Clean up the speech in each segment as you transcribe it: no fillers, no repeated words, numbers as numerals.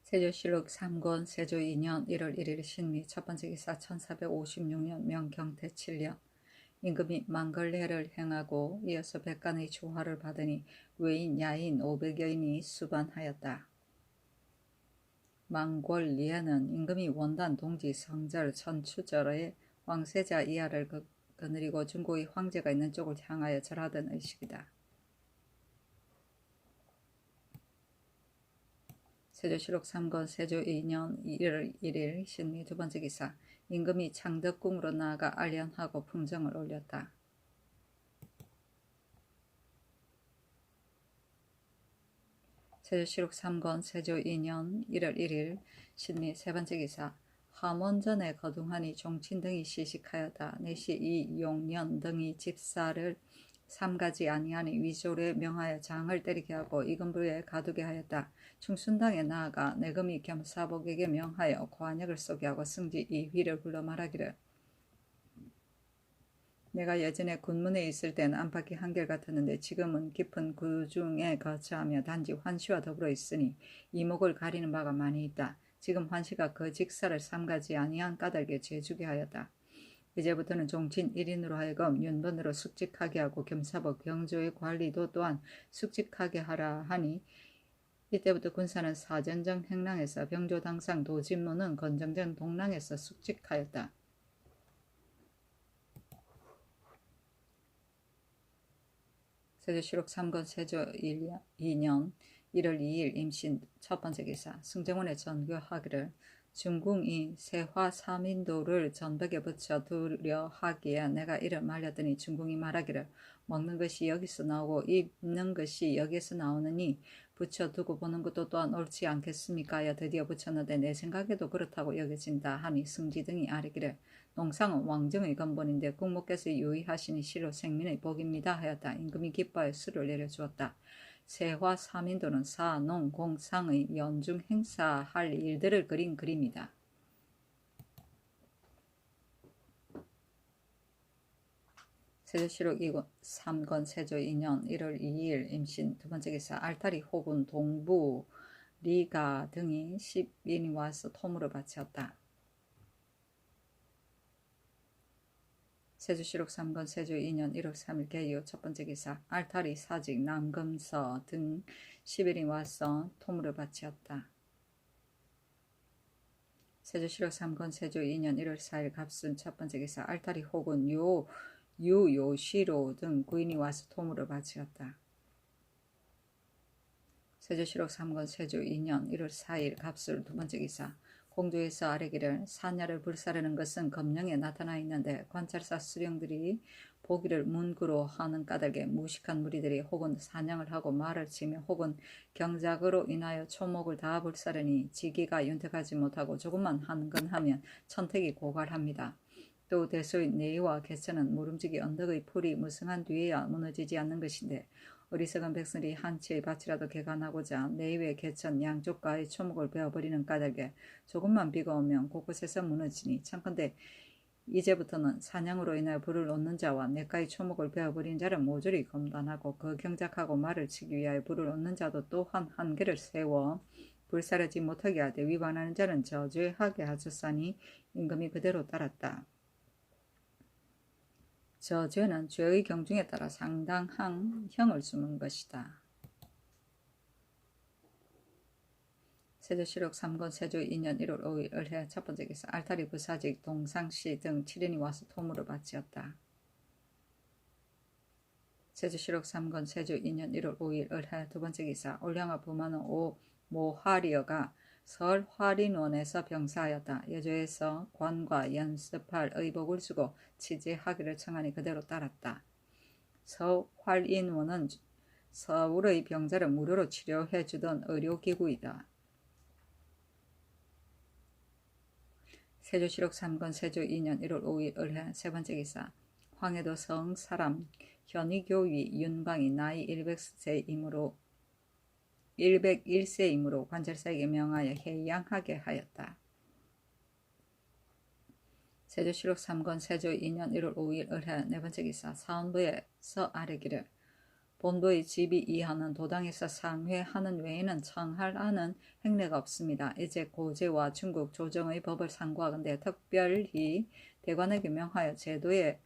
세조실록 3권 세조 2년 1월 1일 신미 첫번째 기사 1456년 명경태 7년 임금이 만걸례를 행하고 이어서 백간의 조화를 받으니 외인 야인 500여인이 수반하였다. 만궐리에는 임금이 원단 동지 성절 천추절에 황세자 이하를 거느리고 중고의 황제가 있는 쪽을 향하여 절하던 의식이다. 세조실록 3권 세조 2년 1월 1일 신미 두번째 기사 임금이 창덕궁으로 나아가 알련하고 풍정을 올렸다. 세조실록 3권 세조 2년 1월 1일 신미 세번째 기사 하몬전에 거둥하니 종친 등이 시식하였다. 내시 이용년 등이 집사를 삼가지 아니하니 위조를 명하여 장을 때리게 하고 이금부에 가두게 하였다. 충순당에 나아가 내금이 겸사복에게 명하여 관역을 쏘게 하고 승지 이휘를 불러 말하기를 내가 예전에 군문에 있을 때는 안팎이 한결같았는데 지금은 깊은 구중에 거처하며 단지 환시와 더불어 있으니 이목을 가리는 바가 많이 있다. 지금 환시가 그 직사를 삼가지 아니한 까닭에 죄주게 하였다. 이제부터는 종친 1인으로 하여금 윤번으로 숙직하게 하고 겸사복 병조의 관리도 또한 숙직하게 하라 하니 이때부터 군사는 사전정 행랑에서 병조 당상 도진무는 건정전 동랑에서 숙직하였다. 세조실록 3권 세조 2년 1월 2일 임신 첫번째 기사 승정원에 전교하기를 중궁이 세화 사민도를 전벽에 붙여 두려 하기에 내가 이를 말렸더니 중궁이 말하기를 먹는 것이 여기서 나오고 입는 것이 여기서 나오느니 붙여두고 보는 것도 또한 옳지 않겠습니까 하여 드디어 붙였는데 내 생각에도 그렇다고 여겨진다 하니 승지 등이 아뢰기를 농상은 왕정의 근본인데 국모께서 유의하시니 실로 생민의 복입니다 하였다. 임금이 기뻐하여 수를 내려주었다. 세화 사민도는 사, 농, 공, 상의 연중 행사할 일들을 그린 그림이다. 세조실록 3권 세조 2년 1월 2일 임신 두번째 기사 알타리 호군 동부 리가 등이 10인이 와서 토물을 바치었다. 세조실록 3권 세조 2년 1월 3일 개요 첫번째 기사 알타리 사직 남금서 등 10일이 와서 토물을 바치었다. 세조실록 3권 세조 2년 1월 4일 갑순 첫번째 기사 알타리 혹은 유요시로 등 9인이 와서 토물을 바치었다. 세조실록 3권 세조 2년 1월 4일 갑술 두번째 기사 공주에서 아뢰기를 사냐를 불사르는 것은 검령에 나타나 있는데 관찰사 수령들이 보기를 문구로 하는 까닭에 무식한 무리들이 혹은 사냥을 하고 말을 치며 혹은 경작으로 인하여 초목을 다 불사르니 지기가 윤택하지 못하고 조금만 한건하면 천택이 고갈합니다. 또 대소의 내의와 개천은 모름지기 언덕의 풀이 무성한 뒤에야 무너지지 않는 것인데 어리석은 백성이 한치의 밭이라도 개간하고자 내외 개천 양쪽가의 초목을 베어버리는 까닭에 조금만 비가 오면 곳곳에서 무너지니 참건대 이제부터는 사냥으로 인하여 불을 놓는 자와 내가의 초목을 베어버린 자를 모조리 검단하고 그 경작하고 말을 치기 위하여 불을 놓는 자도 또한 한계를 세워 불사르지 못하게 하되 위반하는 자는 저주하게 하셨사니 임금이 그대로 따랐다. 저 죄는 죄의 경중에 따라 상당한 형을 주는 것이다. 세조실록 3권 세조 2년 1월 5일 을해 첫번째 기사 알타리 부사직 동상시 등 7인이 와서 토물을 바치었다. 세조실록 3권 세조 2년 1월 5일 을해 두번째 기사 올량아 부마는 모하리어가 설 화린원에서 병사하였다. 여조에서 관과 연습할 의복을 주고 치제하기를 청하니 그대로 따랐다. 서활인원은 서울의 병자를 무료로 치료해 주던 의료기구이다. 세조실록 3권 세조 2년 1월 5일 을해 세번째 기사 황해도 성 사람 현의교위 윤광이 나이 101세이므로 관찰사에게 명하여 해양하게 하였다. 세조실록 3권 세조 2년 1월 5일 을해 네번째 기사 사원부에서 아뢰기를 본도의 지비 이하는 도당에서 상회하는 외에는 청할하는 행례가 없습니다. 이제 고제와 중국 조정의 법을 상고하건대 특별히 대관에게 명하여 제도에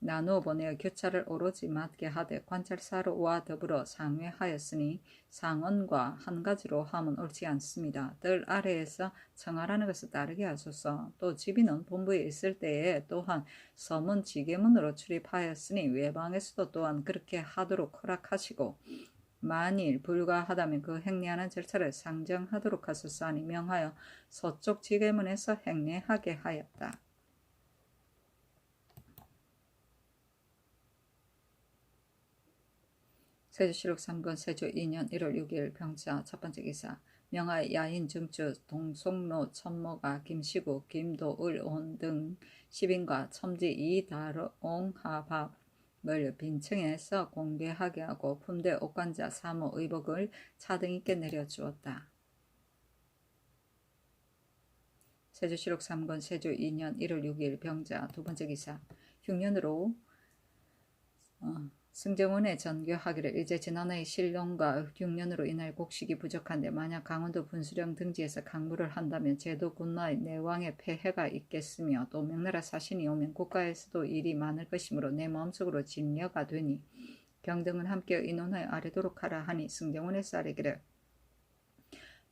나누어 보내어 교차를 오로지 맡게 하되 관찰사로와 더불어 상회하였으니 상언과 한 가지로 함은 옳지 않습니다. 들 아래에서 청하라는 것을 따르게 하소서. 또 지비는 본부에 있을 때에 또한 서문 지계문으로 출입하였으니 외방에서도 또한 그렇게 하도록 허락하시고 만일 불가하다면 그 행례하는 절차를 상정하도록 하소서 하니 명하여 서쪽 지계문에서 행례하게 하였다. 세조실록 3권 세조 2년 1월 6일 병자 첫 번째 기사 명하여 야인 증주 동송로 천모가 김시국 김도을 온 등 10인과 첨지 이다롱하밥을 빈층에서 공개하게 하고 품대 옥관자 사모 의복을 차등 있게 내려주었다. 세조실록 3권 세조 2년 1월 6일 병자 두 번째 기사 흉년으로 승정원에 전교하기를 이제 지난해의 실령과 흉년으로 인하여 곡식이 부족한데 만약 강원도 분수령 등지에서 강물을 한다면 제도 군나의 내왕에 폐해가 있겠으며 또 명나라 사신이 오면 국가에서도 일이 많을 것이므로 내 마음속으로 진려가 되니 경등은 함께 의논하여 아뢰도록 하라 하니 승정원에서 아뢰기를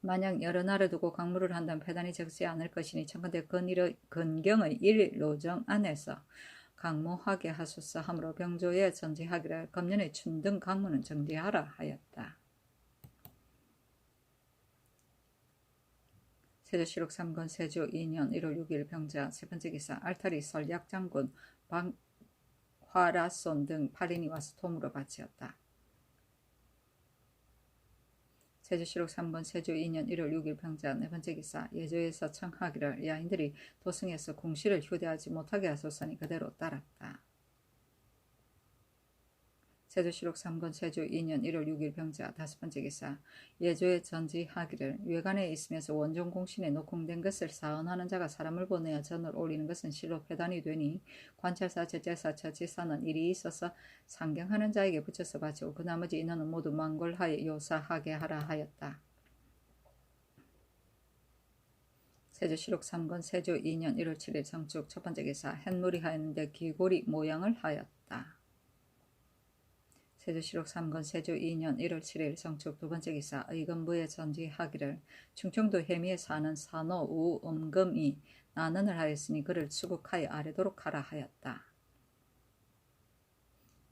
만약 여러 날을 두고 강물을 한다면 패단이 적지 않을 것이니 청컨대 근경의 1로정 안에서 강모하게 하소서 하므로 병조에 전지하기를 금년의 춘등 강문은 정지하라 하였다. 세조실록 3권 세조 2년 1월 6일 병자 세 번째 기사 알타리 설약장군 박화라손 등 8인이 와서 도움으로 바치었다. 세조실록 3권 세조 2년 1월 6일 병자 네 번째 기사 예조에서 청하기를 야인들이 도승에서 궁시를 휴대하지 못하게 하소서니 그대로 따랐다. 세조실록 3권 세조 2년 1월 6일 병자 다섯 번째 기사 예조에 전지하기를 외관에 있으면서 원종 공신에 녹콩된 것을 사언하는 자가 사람을 보내어 전을 올리는 것은 실로 패단이 되니 관찰사 제재사 처지사는 일이 있어서 상경하는 자에게 붙여서 바치고 그 나머지 인원은 모두 망골하여 요사하게 하라 하였다. 세조실록 3권 세조 2년 1월 7일 성축 첫 번째 기사 햇물이 하였는데 귀고리 모양을 하였다. 세조실록 3권 세조 2년 1월 7일 성축 두 번째 기사 의금부에 전지하기를 충청도 해미에 사는 산호 우음금이 난언을 하였으니 그를 수국하여 아뢰도록 하라 하였다.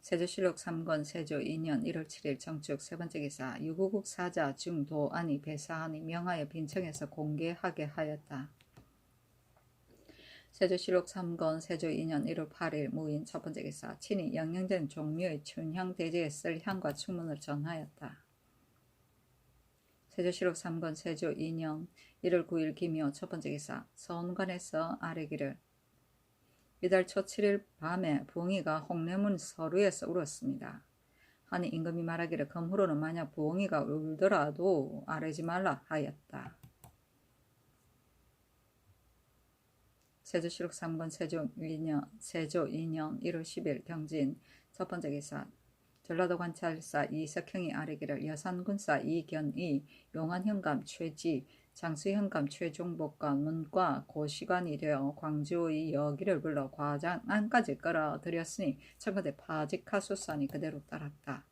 세조실록 3권 세조 2년 1월 7일 정축 세 번째 기사 유구국 사자 중도안이 배사하니 명하여 빈청에서 공개하게 하였다. 세조실록 3권 세조 2년 1월 8일 무인 첫 번째 기사 친히 영영된 종묘의 춘향 대제에 쓸 향과 축문을 전하였다. 세조실록 3권 세조 2년 1월 9일 기묘 첫 번째 기사 서원관에서 아뢰기를 이달 초 7일 밤에 부엉이가 홍례문 서루에서 울었습니다. 하니 임금이 말하기를 금후로는 만약 부엉이가 울더라도 아뢰지 말라 하였다. 세조실록 3권 세조 2년 1월 10일 경진 첫 번째 기사 전라도 관찰사 이석형이 아뢰기를 여산군사 이견이 용안현감 최지 장수현감 최종복과 문과 고시관이 되어 광주의 여기를 불러 과장 안까지 끌어들였으니 청컨대 파직하소서니 그대로 따랐다.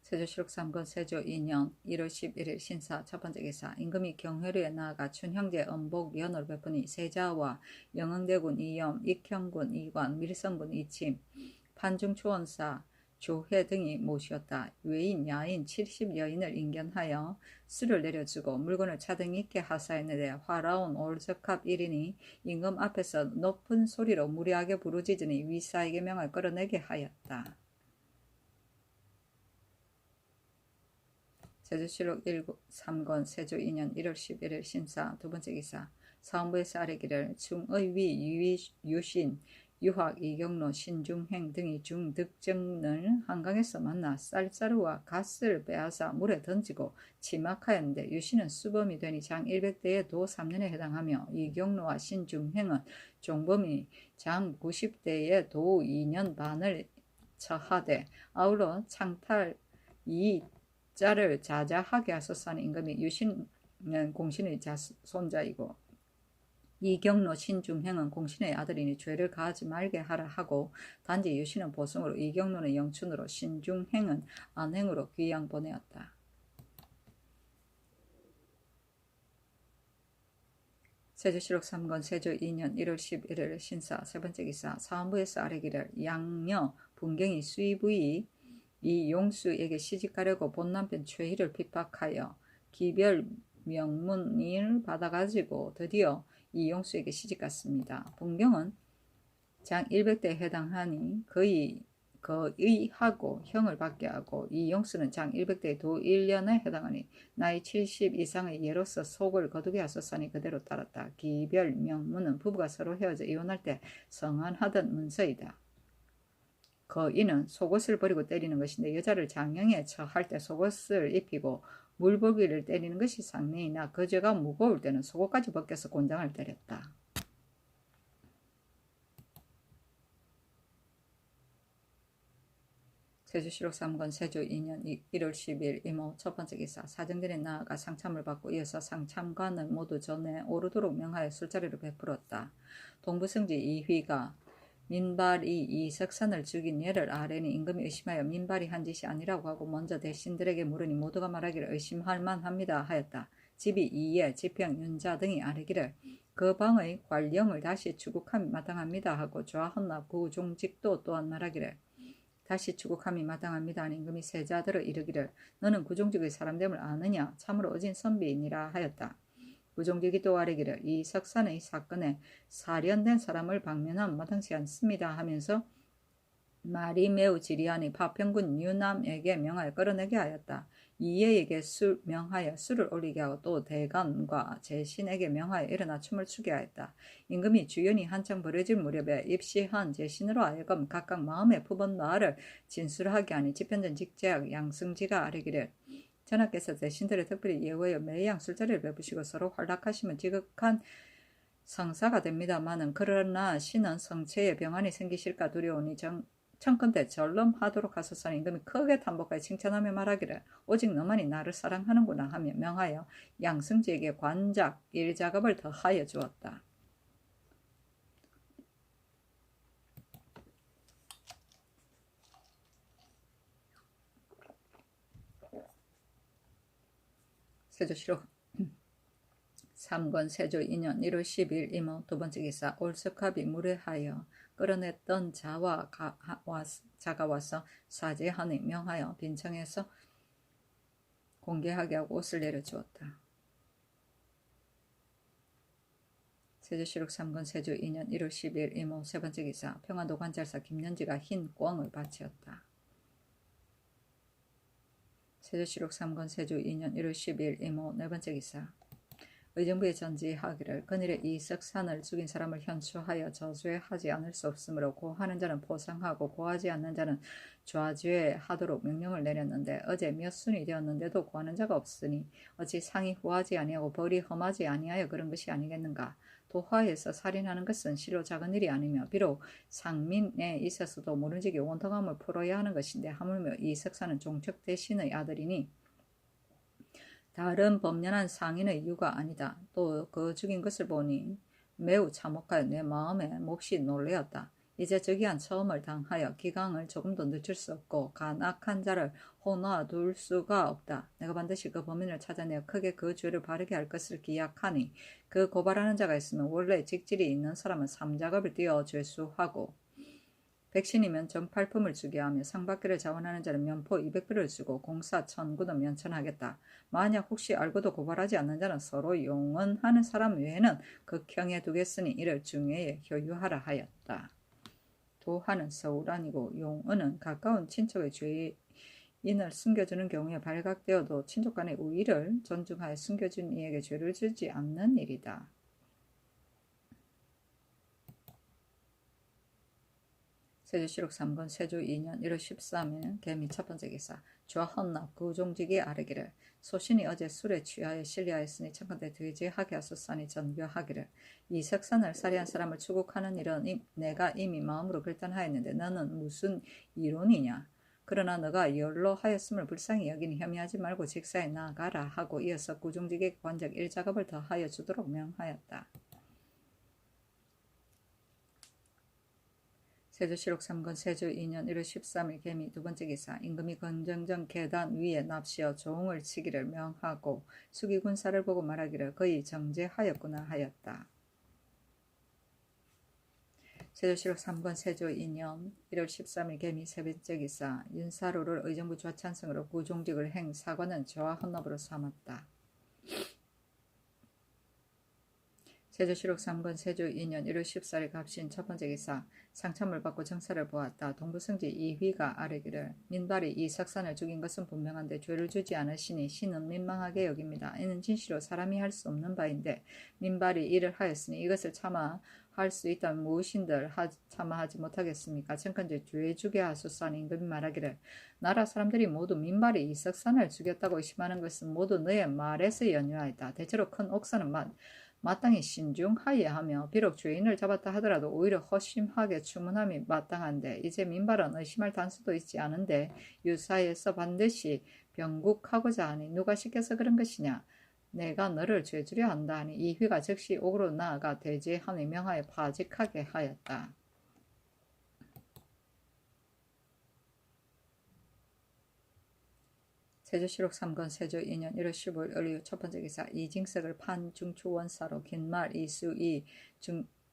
세조실록 3권 세조 2년 1월 11일 신사 첫 번째 기사 임금이 경회로에 나아가 춘형제 음복 연호를 베푸니 세자와 영흥대군 이염, 익형군 이관, 밀성군 이침, 판중초원사 조회 등이 모시었다. 외인 야인 70여인을 인견하여 술을 내려주고 물건을 차등 있게 하사했는데 화라온 올적합 1인이 임금 앞에서 높은 소리로 무리하게 부르짖으니 위사에게 명을 끌어내게 하였다. 세조실록 3권 세조 2년 1월 11일 신사 두 번째 기사 사원부에서 아뢰기를 중의위 유신 유학 이경로 신중행 등이 중득정을 한강에서 만나 쌀자루와 갓을 빼앗아 물에 던지고 침악하였는데 유신은 수범이 되니 장 100대의 도 3년에 해당하며 이경로와 신중행은 종범이 장 90대의 도 2년 반을 처하되 아울러 창탈 이자를 자자하게 하소서하는 임금이 유신은 공신의 자손자이고 이경로 신중행은 공신의 아들이니 죄를 가하지 말게 하라 하고 단지 유신은 보승으로 이경로는 영춘으로 신중행은 안행으로 귀양 보내었다. 세조실록 3권 세조 2년 1월 11일 신사 세번째 기사 사헌부에서 아래기를 양녀 분경이 수의부의 이 용수에게 시집가려고 본남편 최희를 핍박하여 기별 명문을 받아가지고 드디어 이 용수에게 시집갔습니다. 분경은 장 100대에 해당하니 거의하고 형을 받게 하고 이 용수는 장 100대의 도 1년에 해당하니 나이 70 이상의 예로서 속을 거두게 하소서니 그대로 따랐다. 기별 명문은 부부가 서로 헤어져 이혼할 때 성안하던 문서이다. 거의는 속옷을 버리고 때리는 것인데 여자를 장형에 처할 때 속옷을 입히고 물보기를 때리는 것이 상례이나 그 죄가 무거울 때는 속옷까지 벗겨서 곤장을 때렸다. 세조실록 3권 세조 2년 1월 10일 이모 첫번째 기사 사정전에 나아가 상참을 받고 이어서 상참관을 모두 전에 오르도록 명하여 술자리를 베풀었다. 동부성지 이휘가 민발이 이 석산을 죽인 예를 아뢰니 임금이 의심하여 민발이 한 짓이 아니라고 하고 먼저 대신들에게 물으니 모두가 말하기를 의심할 만합니다 하였다. 집이 이에 지평 윤자 등이 아뢰기를 그 방의 관령을 다시 추국함이 마땅합니다 하고 좌헌납 구종직도 또한 말하기를 다시 추국함이 마땅합니다 하니 임금이 세자들을 이르기를 너는 구종직의 사람됨을 아느냐 참으로 어진 선비이니라 하였다. 구종직이 또 아뢰기를 이 석산의 사건에 사련된 사람을 방면함 마땅치 않습니다 하면서 말이 매우 지리하니 파평군 유남에게 명하여 끌어내게 하였다. 이예에게 명하여 술을 올리게 하고 또 대간과 제신에게 명하여 일어나 춤을 추게 하였다. 임금이 주연이 한창 벌어질 무렵에 입시한 제신으로 하여금 각각 마음에 품은 말을 진술하게 하니 지편전 직제학 양승지가 아뢰기를 전하께서 대신들을 특별히 예우하여 매양 술자리를 베푸시고 서로 활락하시면 지극한 성사가 됩니다마는 그러나 신은 성체에 병환이 생기실까 두려우니 청컨대 절름하도록 하소서니 임금이 크게 탄복하여 칭찬하며 말하기를 오직 너만이 나를 사랑하는구나 하며 명하여 양승지에게 관작 일작업을 더하여 주었다. 세조실록 3권 세조 2년 1월 10일 이모 두번째 기사 올석합이 무례하여 끌어냈던 자가 와서 사죄하니 명하여 빈청에서 공개하게 하고 옷을 내려주었다. 세조실록 3권 세조 2년 1월 10일 이모 세번째 기사 평안도 관찰사 김연지가 흰 꿩을 바치었다. 세조실록 3권 세조 2년 1월 10일 이모 네번째 기사 의정부에 전지하기를 그늘에 이 석산을 죽인 사람을 현수하여 저죄하지 않을 수 없으므로 고하는 자는 포상하고 고하지 않는 자는 좌죄하도록 명령을 내렸는데 어제 몇 순이 되었는데도 고하는 자가 없으니 어찌 상이 후하지 아니하고 벌이 험하지 아니하여 그런 것이 아니겠는가. 도화에서 살인하는 것은 실로 작은 일이 아니며 비록 상민에 있어서도 모른지기 원통함을 풀어야 하는 것인데 하물며 이 석산은 종척 대신의 아들이니 다른 범연한 상인의 유가 아니다. 또 그 죽인 것을 보니 매우 참혹하여 내 마음에 몹시 놀라였다. 이제 저기한 처음을 당하여 기강을 조금도 늦출 수 없고 간악한 자를 호놔둘 수가 없다. 내가 반드시 그 범인을 찾아내어 크게 그 죄를 바르게 할 것을 기약하니 그 고발하는 자가 있으면 원래 직질이 있는 사람은 삼작업을 띄어 죄수하고 백신이면 정팔품을 주게 하며 상받기를 자원하는 자는 면포 200표를 주고 공사 1000구도 면천하겠다. 만약 혹시 알고도 고발하지 않는 자는 서로 용언하는 사람 외에는 극형에 두겠으니 이를 중요에 효유하라 하였다. 도하는 서울아니고 용언은 가까운 친척의 죄인을 숨겨주는 경우에 발각되어도 친족 간의 우의를 존중하여 숨겨준 이에게 죄를 주지 않는 일이다. 세조실록 3권 세조 2년 1월 13일 개미 첫 번째 기사. 주와 헌납 그 종직이 아뢰기를 소신이 어제 술에 취하여 신뢰하였으니 청컨대 돼지하게 하소서니 전교하기를 이 석산을 살해한 사람을 추국하는 일은 내가 이미 마음으로 결단하였는데 너는 무슨 이론이냐. 그러나 너가 열로 하였음을 불쌍히 여기니 혐의하지 말고 직사에 나아가라 하고 이어서 구종직의 관적 1작업을 더하여 주도록 명하였다. 세조실록 3권 세조 2년 1월 13일 개미 두 번째 기사. 임금이 건정정 계단 위에 납시어 조응을 치기를 명하고 수기군사를 보고 말하기를 거의 정제하였구나 하였다. 세조실록 3권 세조 2년 1월 13일 개미 세 번째 기사. 윤사로를 의정부 좌찬성으로 구종직을 행 사관은 저와 헌납으로 삼았다. 세조실록 3권 세조 2년 1월 14일 갑신 첫 번째 기사. 상참을 받고 정사를 보았다. 동부승지 이휘가 아뢰기를 민발이 이 석산을 죽인 것은 분명한데 죄를 주지 않으시니 신은 민망하게 여깁니다. 이는 진실로 사람이 할 수 없는 바인데 민발이 이를 하였으니 이것을 참아 할 수 있다면 무엇인들 참아하지 못하겠습니까? 청컨대 죄 주게 하소서 하니 임금이 말하기를 나라 사람들이 모두 민발이 이 석산을 죽였다고 의심하는 것은 모두 너의 말에서 연유하였다. 대체로 큰 옥사는 마땅히 신중하여야 하며 비록 죄인을 잡았다 하더라도 오히려 허심하게 추문함이 마땅한데 이제 민발은 의심할 단서도 있지 않은데 유사에서 반드시 병국하고자 하니 누가 시켜서 그런 것이냐. 내가 너를 죄주려 한다 하니 이휘가 즉시 옥으로 나아가 대제하니 명하여 파직하게 하였다. 세조실록 3권 세조 2년 1월 15일 을류 첫 번째 기사. 이징석을 판중추원사로 긴말 이수이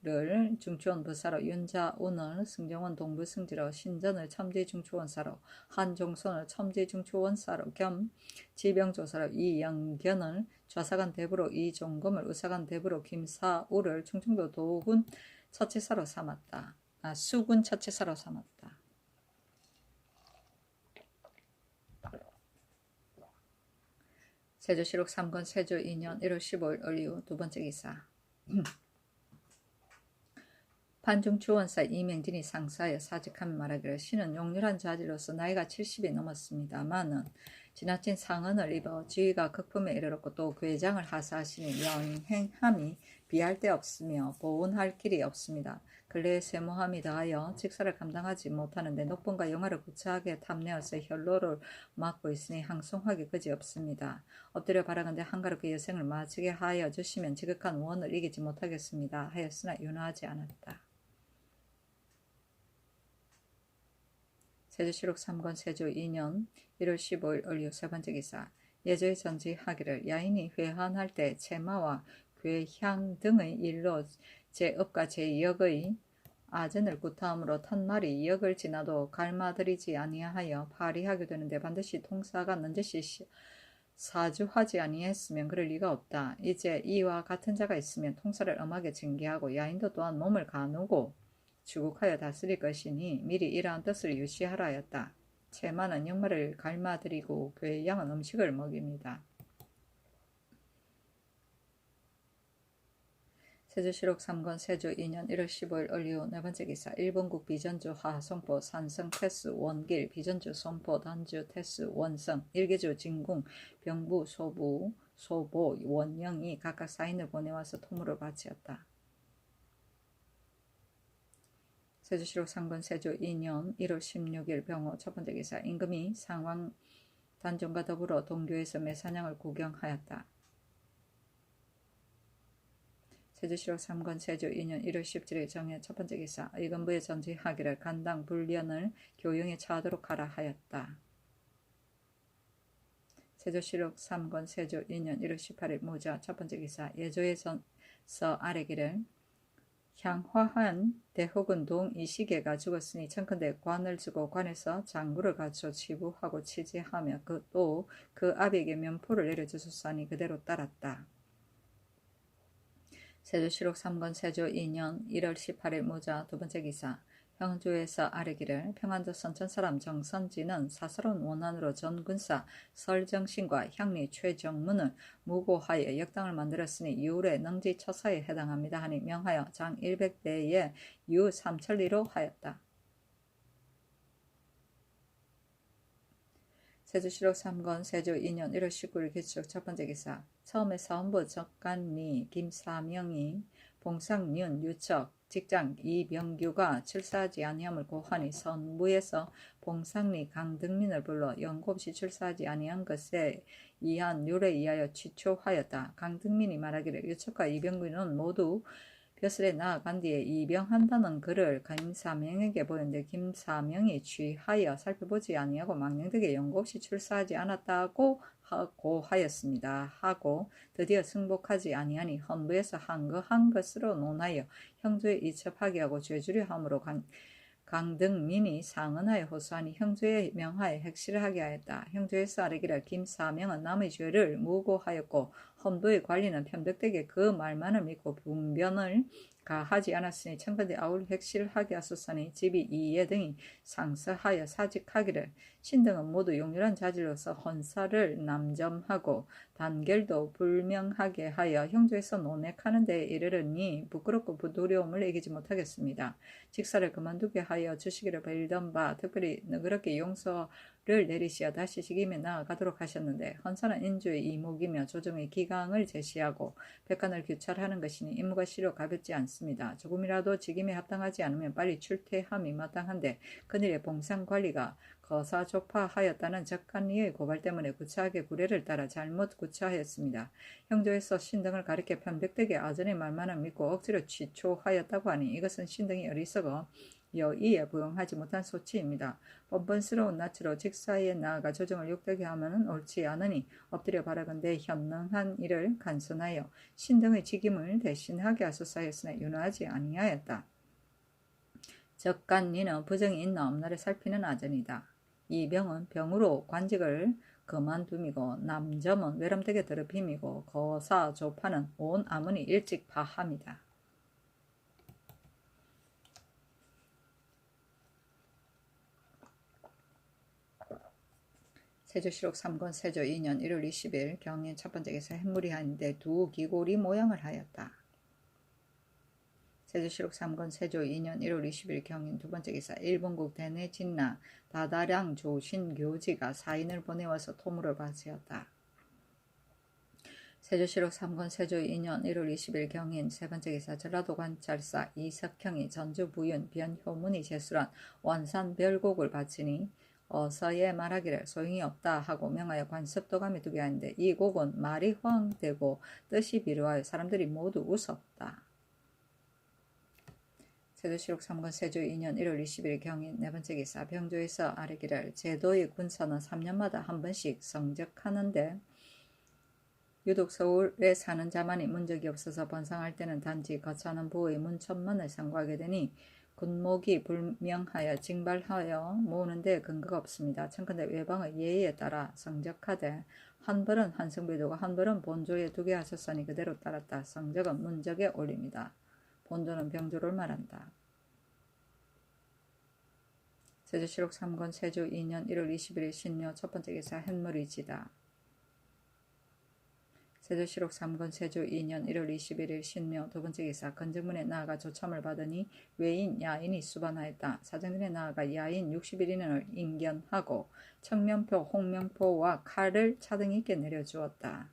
를 중추원 부사로 윤자운을 승정원 동부승지로 신전을 첨지중추원사로 한종손을 첨지중추원사로 겸 지병조사로 이영견을 좌사관 대부로 이종검을 우사관 대부로 김사우를 충청도 도군 처치사로 삼았다. 수군 처치사로 삼았다. 세조실록 3권 세조 2년 1월 15일 을류 두 번째 기사. 판중추원사 이명진이 상사에 사직하며 말하기를 신은 용렬한 자질로서 나이가 70이 넘었습니다마는 지나친 상흔을 입어 지위가 극품에 이르렀고 또 괴장을 하사하시니 영행함이 비할 데 없으며 보온할 길이 없습니다. 근래에 세모함이 다하여 직사를 감당하지 못하는데 녹본과 영화를 구차하게 탐내어서 혈로를 막고 있으니 항송하기 그지없습니다. 엎드려 바라건대 한가롭게 여생을 마치게 하여 주시면 지극한 원을 이기지 못하겠습니다. 하였으나 윤화하지 않았다. 세조실록 3권 세조 2년 1월 15일 을류 세 번째 기사. 예조에 전지하기를 야인이 회한할 때 채마와 괴향 등의 일로 제업과 제역의 아전을 구타함으로 탄말이 역을 지나도 갈마들이지 아니하여 파리하게 되는데 반드시 통사가 넌지시 사주하지 아니했으면 그럴 리가 없다. 이제 이와 같은 자가 있으면 통사를 엄하게 징계하고 야인도 또한 몸을 가누고 주국하여 다스릴 것이니 미리 이러한 뜻을 유시하라 하였다. 채마는 역마를 갈마들이고 괴양은 음식을 먹입니다. 세조실록 3권 세조 2년 1월 15일 을류 네 번째 기사. 일본국 비전주 하송포 산성 태스 원길 비전주 송포 단주 태스 원성 일개주 진궁 병부 소부 소보 원영이 각각 사인을 보내와서 통으로 바치었다. 세조실록 3권 세조 2년 1월 16일 병호 첫 번째 기사. 임금이 상왕 단종과 더불어 동교에서 매사냥을 구경하였다. 세조실록 3권 세조 2년 1월 17일 정해 첫 번째 기사. 의건부에 전지하기를 간당 불련을 교영에 차도록 하라 하였다. 세조실록 3권 세조 2년 1월 18일 모자 첫 번째 기사. 예조에서 아뢰기를 향화한 대혹은 동 이시계가 죽었으니 청컨대 관을 주고 관에서 장구를 갖춰 치부하고 치지하며 또 그 아비에게 면포를 내려주소서 하니 그대로 따랐다. 세조실록 3권 세조 2년 1월 18일 모자 두 번째 기사. 형주에서 아뢰기를 평안도 선천사람 정선지는 사사로운 원한으로 전군사 설정신과 향리 최정문을 무고하여 역당을 만들었으니 이후에 능지처사에 해당합니다 하니 명하여 장 100대에 유 3천리로 하였다. 세조실록 3권 세조 2년 1월 19일 기축 첫 번째 기사. 처음에 사원부 적간리 김사명이 봉상윤 유척 직장 이병규가 출사하지 아니함을 고하니 선부에서 봉상리 강등민을 불러 영곱시 출사하지 아니한 것에 이한 율에 의하여 취초하였다. 강등민이 말하기를 유척과 이병규는 모두 벼슬에 나아간 뒤에 이병한다는 글을 김사명에게 보였는데 김사명이 취하여 살펴보지 아니하고 망령되게 영곱시 출사하지 않았다고 하였습니다. 하고 드디어 승복하지 아니하니 헌부에서 한 것으로 논하여 형조에 이첩하게 하고 죄주려 함으로 강등민이 상언하여 호소하니 형조의 명하에 핵실하게 하였다. 형조에서 아뢰기를 김사명은 남의 죄를 무고하였고 헌부의 관리는 편백되게 그 말만을 믿고 분변을 가하지 않았으니 청컨대 아울 핵실하게 하소서니 집이 이해 등이 상서하여 사직하기를 신등은 모두 용렬한 자질로서 헌사를 남점하고 단결도 불명하게 하여 형조에서 논핵하는 데에 이르르니 부끄럽고 두려움을 이기지 못하겠습니다. 직사를 그만두게 하여 주시기를 빌던 바 특별히 너그럽게 용서를 내리시어 다시 직임에 나아가도록 하셨는데 헌사는 인주의 이목이며 조정의 기강을 제시하고 백관을 규찰하는 것이니 임무가 실로 가볍지 않습니다. 조금이라도 직임에 합당하지 않으면 빨리 출퇴함이 마땅한데 그늘의 봉상관리가 거사조파하였다는 적간리의 고발 때문에 구차하게 구례를 따라 잘못 구차하였습니다. 형조에서 신등을 가리켜 편백되게 아전의 말만을 믿고 억지로 취초하였다고 하니 이것은 신등이 어리석어 여의에 부응하지 못한 소치입니다. 번번스러운 낯으로 직사에 나아가 조정을 욕되게 하면 옳지 않으니 엎드려 바라건대 현능한 일을 간선하여 신등의 직임을 대신하게 하소서 하였으나 윤호하지 아니하였다. 적간리는 부정이 있나 없나를 살피는 아전이다. 이병은 병으로 관직을 그만둠이고 남점은 외람되게 더럽힘이고 거사조파는 온 아문이 일찍 파함이다. 세조실록 3권 세조 2년 1월 20일 경인 첫 번째 기사 햇무리하는데 두 기고리 모양을 하였다. 세조실록 3권 세조 2년 1월 20일 경인 두 번째 기사 일본국 대내 진나 다다량 조신교지가 사인을 보내와서 토물을 바치었다. 세조실록 3권 세조 2년 1월 20일 경인 세 번째 기사 전라도 관찰사 이석형이 전주 부윤 변효문이 제술한 원산별곡을 바치니 어서에 말하기를 소용이 없다 하고 명하여 관습도감에 두게 하는데 이 곡은 말이 허황되고 뜻이 비루하여 사람들이 모두 웃었다. 세조실록 3권 세조 2년 1월 20일 경인 네 번째 기사 병조에서 아뢰기를 제도의 군사는 3년마다 한 번씩 성적하는데 유독 서울에 사는 자만이 문적이 없어서 번상할 때는 단지 거처하는 부의 문천만을 상고하게 되니 군목이 불명하여 징발하여 모으는데 근거가 없습니다. 청컨대 외방의 예의에 따라 성적하되 한 벌은 한성부에 두고 한 벌은 본조에 두게 하셨으니 그대로 따랐다. 성적은 문적에 올립니다. 본조는 병조를 말한다. 세조실록 3권 세조 2년 1월 21일 신묘 첫 번째 기사 햇물이지다. 세조실록 3권 세조 2년 1월 21일 신묘 두 번째 기사 건정문에 나아가 조참을 받으니 외인 야인이 수반하였다. 사정전에 나아가 야인 60일인을 인견하고 청명포 홍명포와 칼을 차등 있게 내려주었다.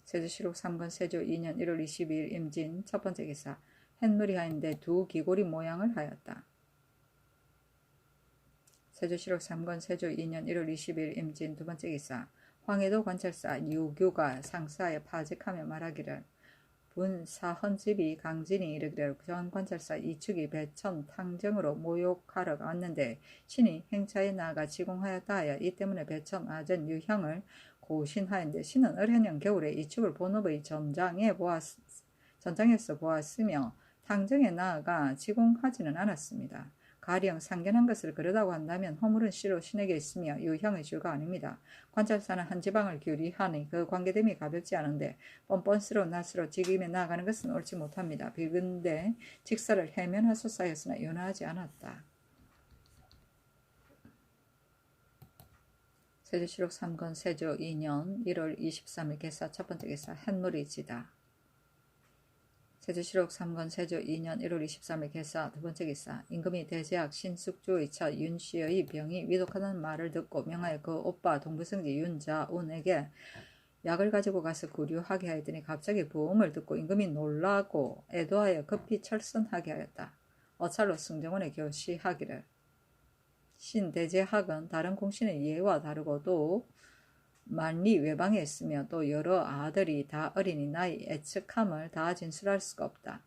세조실록 3권 세조 2년 1월 22일 임진 첫 번째 기사 햇물이 하인데 두 기고리 모양을 하였다. 세조실록 3권 세조 2년 1월 20일 임진 두 번째 기사 황해도 관찰사 유규가 상사에 파직하며 말하기를 분사헌집이 강진이 이르기를 전 관찰사 이축이 배천 탕정으로 모욕하러 왔는데 신이 행차에 나아가 지공하였다 하여 이 때문에 배천 아전 유형을 고신하였는데 신은 을해년 겨울에 이축을 본업의 전장에서 보았으며 탕정에 나아가 지공하지는 않았습니다. 가령 상견한 것을 그러다고 한다면 허물은 실로 신에게 있으며 유형의 주가 아닙니다. 관찰사는 한 지방을 규리하니 그 관계됨이 가볍지 않은데 뻔뻔스러운 낯으로 직임에 나아가는 것은 옳지 못합니다. 비근데 직사를 해면하소서 하였으나 윤하지 않았다. 세조실록 3권 세조 2년 1월 23일 개사 첫 번째 개사 햇물이지다. 세조실록 3권 세조 2년 1월 23일 개사 두 번째 기사. 임금이 대제학 신숙주의 차 윤씨의 병이 위독하다는 말을 듣고 명하여 그 오빠 동부성지 윤자운에게 약을 가지고 가서 구류하게 하였더니 갑자기 부음을 듣고 임금이 놀라고 애도하여 급히 철선하게 하였다. 어찰로 승정원에 교시하기를. 신대제학은 다른 공신의 예와 다르고도 만리 외방에 있으며 또 여러 아들이 다 어린이 나이 애측함을 다 진술할 수가 없다.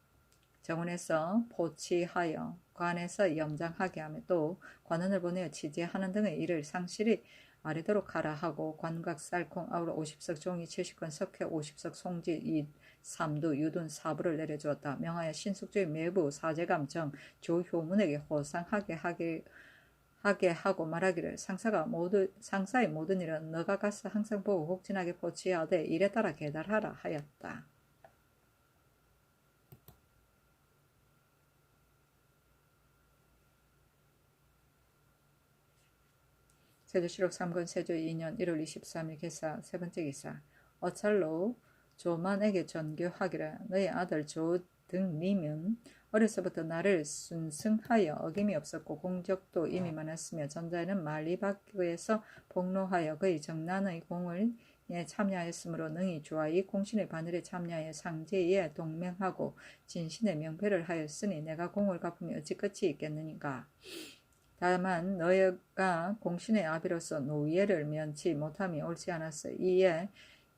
정원에서 포치하여 관에서 염장하게 하며 또 관원을 보내어 취재하는 등의 일을 상실히 아래도록 하라 하고 관각 쌀콩 아우러 50석 종이 70건 석회 50석 송지 이 삼두 유둔 사부를 내려주었다. 명하여 신숙주의 매부 사제감 정 조효문에게 호상하게 하게 하고 말하기를 상사의 모든 일은 너가 가서 항상 보고 혹진하게 포치하되 일에 따라 계달하라 하였다. 세조실록 3권 세조 2년 1월 23일 개사 세 번째 기사. 어찰로 조만에게 전교하기를 너희 아들 조등님은 어려서부터 나를 순승하여 어김이 없었고 공적도 이미 많았으며 전자에는 만리박에서 복로하여 그의 정난의 공을 참여하였으므로 능히 좋아이 공신의 바늘에 참여하여 상제에 동맹하고 진신의 명패를 하였으니 내가 공을 갚으며 어찌 끝이 있겠느니까. 다만 너희가 공신의 아비로서 노예를 면치 못함이 옳지 않았어. 이에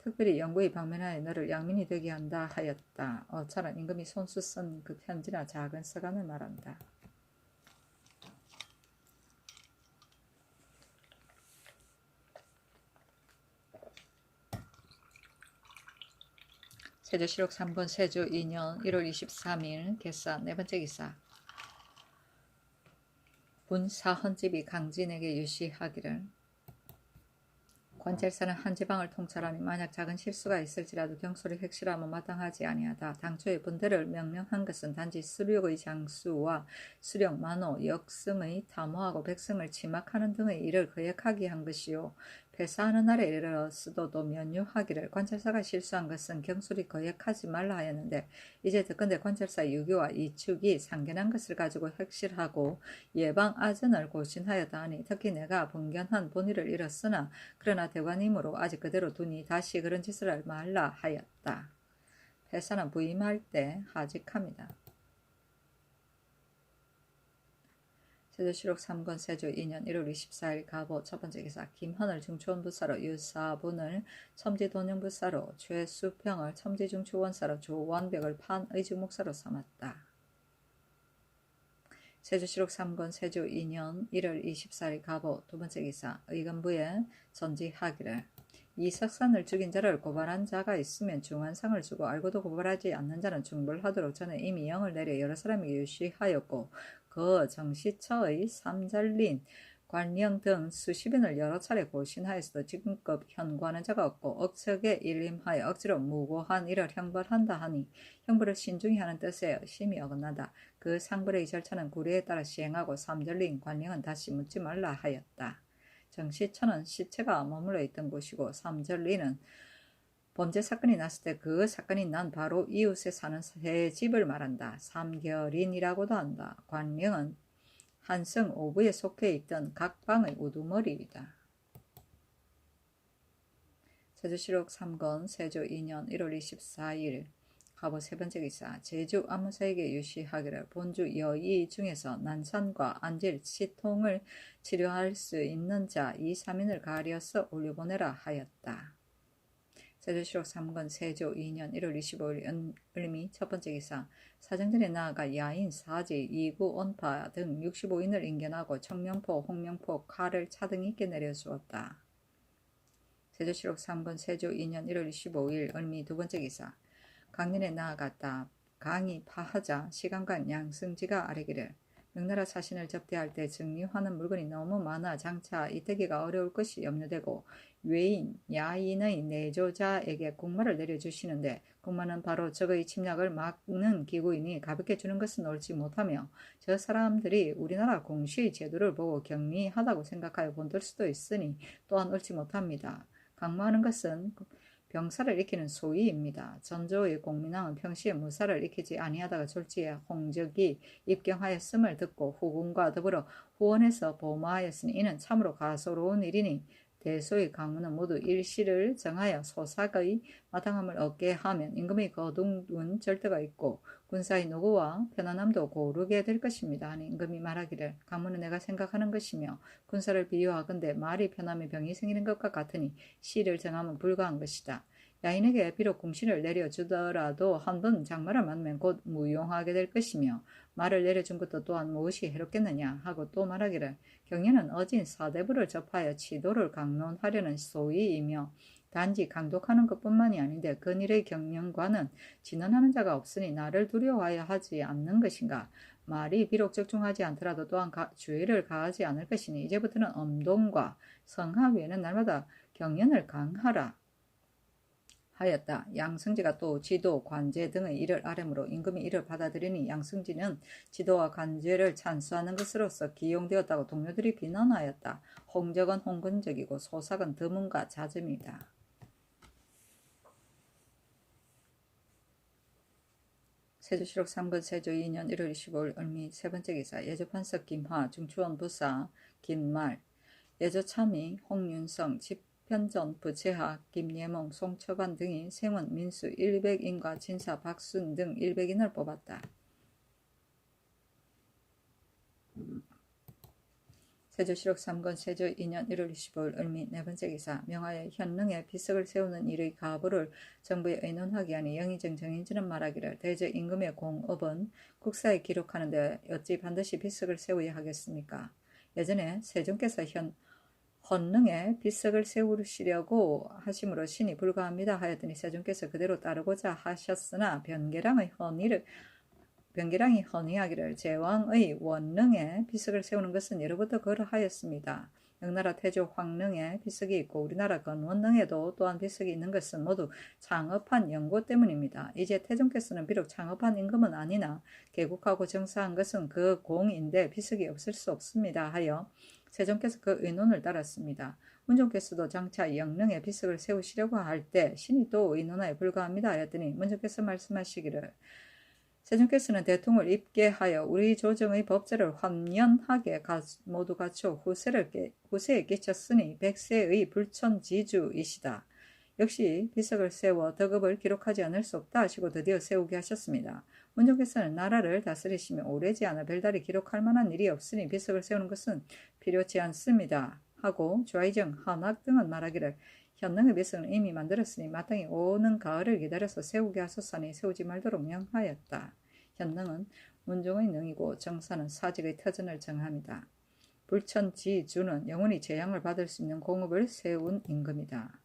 특별히 영구히 방면하여 너를 양민이 되게 한다 하였다. 어차란 임금이 손수 쓴 그 편지나 작은 서간을 말한다. 세조실록 3권 세조 2년 1월 23일 개사 네 번째 기사. 분사헌집이 강진에게 유시하기를. 관찰사는 한 지방을 통찰하니 만약 작은 실수가 있을지라도 경솔이 획실하면 마땅하지 아니하다. 당초에 분대를 명령한 것은 단지 수륙의 장수와 수령, 만호, 역승의 탐호하고 백성을 침악하는 등의 일을 거역하게 한 것이요. 패사하는 날에 이르러 수도도 면유하기를. 관찰사가 실수한 것은 경솔이 거역하지 말라 하였는데 이제 듣건대 관찰사의 유교와 이축이 상견한 것을 가지고 획실하고 예방 아전을 고신하였다 하니 특히 내가 분견한 본의를 잃었으나 그러나 대관이므로 아직 그대로 두니 다시 그런 짓을 하지 말라 하였다. 패사는 부임할 때 하직합니다. 세조실록 3권 세조 2년 1월 24일 가보 첫 번째 기사. 김헌을 중초원부사로 유사본을 첨지돈영부사로 최수평을 첨지중추원사로 조원벽을 판의주목사로 삼았다. 세조실록 3권 세조 2년 1월 24일 가보 두 번째 기사. 의건부에 전지하기를. 이 석산을 죽인 자를 고발한 자가 있으면 중한상을 주고 알고도 고발하지 않는 자는 중벌하도록 전에 이미 영을 내려 여러 사람에게 유시하였고 그 정시처의 삼잘린 관령 등 수십인을 여러 차례 고신하였어도 지금껏 현구하는 자가 없고 억척에 일림하여 억지로 무고한 일을 형벌한다 하니 형벌을 신중히 하는 뜻에 심히 어긋나다. 그 상벌의 절차는 구례에 따라 시행하고 삼절린 관령은 다시 묻지 말라 하였다. 정시처는 시체가 머물러 있던 곳이고 삼절리는 범죄 사건이 났을 때 그 사건이 난 바로 이웃에 사는 새 집을 말한다. 삼결인이라고도 한다. 관령은 한성 오부에 속해 있던 각 방의 우두머리이다. 세조실록 3권 세조 2년 1월 24일 가보 세 번째 기사. 제주 안무사에게 유시하기를. 본주 여의 중에서 난산과 안질, 치통을 치료할 수 있는 자 2, 3인을 가려서 올려보내라 하였다. 세조실록 3권 세조 2년 1월 25일 을미 첫 번째 기사. 사정전에 나아가 야인, 사지, 이구, 온파 등 65인을 인견하고 청명포, 홍명포, 칼을 차등 있게 내려주었다. 세조실록 3권 세조 2년 1월 25일 을미 두 번째 기사. 강년에 나아갔다. 강이 파하자 시간간 양승지가 아뢰기를. 명나라 사신을 접대할 때 증리하는 물건이 너무 많아 장차 이때기가 어려울 것이 염려되고 외인, 야인의 내조자에게 국마를 내려주시는데 국마는 바로 적의 침략을 막는 기구이니 가볍게 주는 것은 옳지 못하며 저 사람들이 우리나라 공시의 제도를 보고 경미하다고 생각하여 본들 수도 있으니 또한 옳지 못합니다. 강마하는 것은 병사를 익히는 소위입니다. 전조의 공민왕은 평시에 무사를 익히지 아니하다가 졸지에 홍적이 입경하였음을 듣고 후군과 더불어 후원해서 보마하였으니 이는 참으로 가소로운 일이니 대소의 강문은 모두 일시를 정하여 소삭의 마땅함을 얻게 하면 임금의 거둥은 절대가 있고 군사의 노고와 편안함도 고르게 될 것입니다. 하니 임금이 말하기를 강문은 내가 생각하는 것이며 군사를 비유하건대 말이 편하면 병이 생기는 것과 같으니 시를 정하면 불가한 것이다. 야인에게 비록 궁신을 내려주더라도 한 번 장마를 맞으면 곧 무용하게 될 것이며 말을 내려준 것도 또한 무엇이 해롭겠느냐 하고 또 말하기를 경연은 어진 사대부를 접하여 치도를 강론하려는 소위이며 단지 강독하는 것뿐만이 아닌데 근일의 경영과는 진언하는 자가 없으니 나를 두려워하여 하지 않는 것인가. 말이 비록 적중하지 않더라도 또한 주의를 가하지 않을 것이니 이제부터는 엄동과 성하 외에는 날마다 경연을 강하라 하였다. 양승지가 또 지도, 관제 등의 일을 아뢰므로 임금이 이를 받아들이니 양승지는 지도와 관제를 찬수하는 것으로서 기용되었다고 동료들이 비난하였다. 홍적은 홍근적이고 소삭은 드문과 잦음이다. 세조실록 3권 세조 2년 1월 25일 을미 세번째 기사 예조판석 김화 중추원 부사 김말 예조참의 홍윤성 집현전 부채하 김예몽 송처반 등이 생원 민수 100인과 진사 박순 등 100인을 뽑았다. 세조실록 3권 세조 2년 1월 25일 을미 네번째 기사 명하여 현능에 비석을 세우는 일의 가부를 정부에 의논하게 하니 영의정 정인지는 말하기를 대저 임금의 공업은 국사에 기록하는데 어찌 반드시 비석을 세워야 하겠습니까? 예전에 세종께서 헌능에 비석을 세우시려고 하심으로 신이 불가합니다 하였더니 세종께서 그대로 따르고자 하셨으나 변계량이 헌의하기를 제왕의 원능에 비석을 세우는 것은 예로부터 그러하였습니다. 명나라 태조 황릉에 비석이 있고 우리나라 건원릉에도 또한 비석이 있는 것은 모두 창업한 연고 때문입니다. 이제 태종께서는 비록 창업한 임금은 아니나 개국하고 정사한 것은 그 공인데 비석이 없을 수 없습니다 하여 세종께서 그 의논을 따랐습니다. 문종께서도 장차 영릉에 비석을 세우시려고 할 때 신이 또 의논하여 불가합니다 하였더니 문종께서 말씀하시기를 세종께서는 대통을 입게 하여 우리 조정의 법제를 환연하게 모두 갖추어 후세에 끼쳤으니 백세의 불천지주이시다. 역시 비석을 세워 덕업을 기록하지 않을 수 없다 하시고 드디어 세우게 하셨습니다. 문종께서는 나라를 다스리시며 오래지 않아 별다리 기록할 만한 일이 없으니 비석을 세우는 것은 필요치 않습니다. 하고 좌의정 한학 등은 말하기를 현능의 비석은 이미 만들었으니 마땅히 오는 가을을 기다려서 세우게 하소서니 세우지 말도록 명하였다. 현능은 문종의 능이고 정사는 사직의 터전을 정합니다. 불천지주는 영원히 재앙을 받을 수 있는 공업을 세운 임금이다.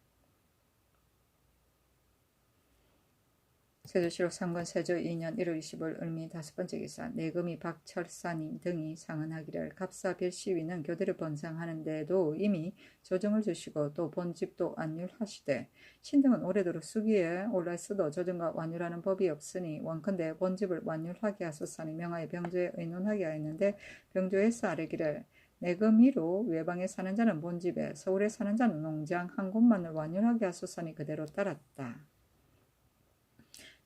세조실록 3권 세조 2년 1월 25일 을미 다섯번째 기사 내금이 박철사님 등이 상언하기를 갑사 별시위는 교대를 번상하는데도 이미 조정을 주시고 또 본집도 완율하시되 신등은 오래도록 수기에 올라서도 조정과 완율하는 법이 없으니 원컨대 본집을 완율하게 하소서니 명하여 병조에 의논하게 하였는데 병조에서 아뢰기를 내금이로 외방에 사는 자는 본집에 서울에 사는 자는 농장 한 곳만을 완율하게 하소서니 그대로 따랐다.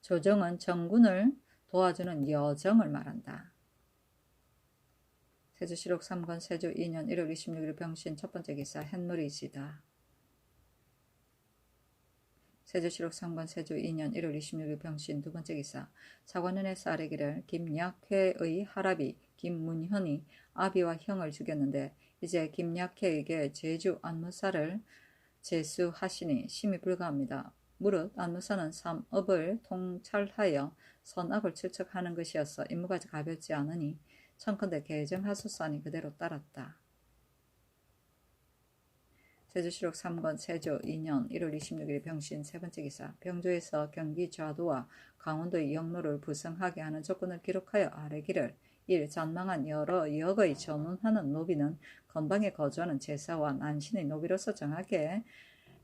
조정은 정군을 도와주는 여정을 말한다. 세조실록 3권 세조 2년 1월 26일 병신 첫번째 기사 햇놀이시다. 세조실록 3권 세조 2년 1월 26일 병신 두번째 기사 사관원에서 아뢰기를 김약회의 하랍이 김문현이 아비와 형을 죽였는데 이제 김약회에게 제주 안무사를 제수하시니 심히 불가합니다. 무릇 안무사는 삼업을 통찰하여 선악을 추측하는 것이어서 임무가 가볍지 않으니 청컨대 개정하소서니 그대로 따랐다. 세조실록 3권 세조 2년 1월 26일 병신 세번째 기사 병조에서 경기 좌도와 강원도의 영로를 부성하게 하는 조건을 기록하여 아뢰기를 1. 전망한 여러 역의 전운하는 노비는 건방에 거주하는 제사와 난신의 노비로서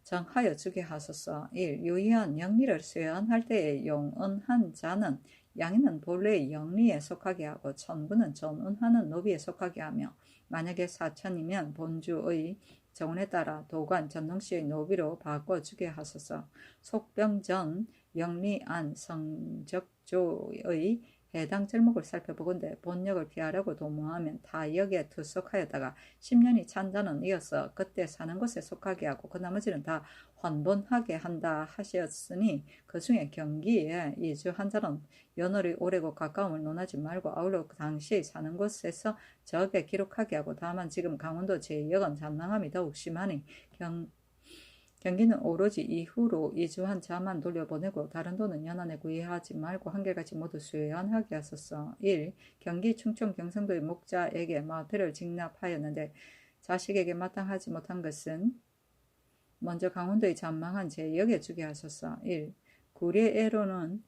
정하여 주게 하소서. 1. 유의한 영리를 수여할 때에 용언한 자는 양인은 본래의 영리에 속하게 하고 천부는 전운하는 노비에 속하게 하며 만약에 사천이면 본주의 정원에 따라 도관 전능시의 노비로 바꿔주게 하소서. 속병 전 영리안 성적조의 해당 절목을 살펴보건대 본역을 피하려고 도모하면 타역에 투속하였다가 10년이 찬 자는 이어서 그때 사는 곳에 속하게 하고 그 나머지는 다 환본하게 한다 하셨으니 그 중에 경기에 이주한 자는 연월이 오래고 가까움을 논하지 말고 아울러 그 당시에 사는 곳에서 적에 기록하게 하고 다만 지금 강원도 제2역은 잔망함이 더욱 심하니 경기는 오로지 이후로 이주한 자만 돌려보내고 다른 돈은 연안에 구애하지 말고 한결같이 모두 수여하게 하소서. 1. 경기 충청 경상도의 목자에게 마패를 직납하였는데 자식에게 마땅하지 못한 것은 먼저 강원도의 잔망한 제2역에 주게 하소서. 1. 구례애로는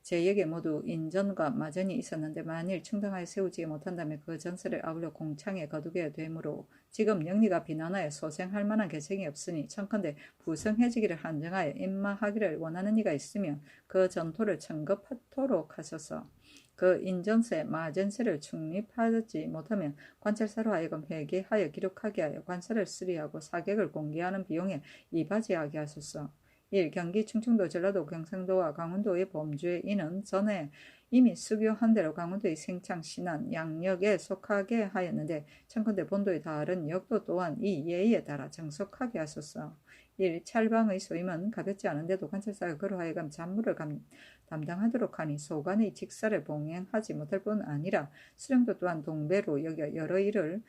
제2역에 모두 인전과 마전이 있었는데 만일 충당하여 세우지 못한다면 그 전세를 아울러 공창에 거두게 되므로 지금 영리가 비난하여 소생할 만한 계책이 없으니 청컨대 부성해지기를 한정하여 임마하기를 원하는 이가 있으면 그 전토를 청급하도록 하소서. 그 인전세, 마전세를 충립하지 못하면 관찰사로 하여금 회계하여 기록하게 하여 관사를 수리하고 사객을 공개하는 비용에 이바지하게 하소서. 1. 경기 충청도 전라도 경상도와 강원도의 범죄인은 전에 이미 수교한 대로 강원도의 생창 신안 양역에 속하게 하였는데 청컨대 본도의 다른 역도 또한 이 예의에 따라 정속하게 하소서. 1. 찰방의 소임은 가볍지 않은데도 관찰사가 그로 하여금 잡무를 담당하도록 하니 소관의 직사를 봉행하지 못할 뿐 아니라 수령도 또한 동배로 여겨 여러 일을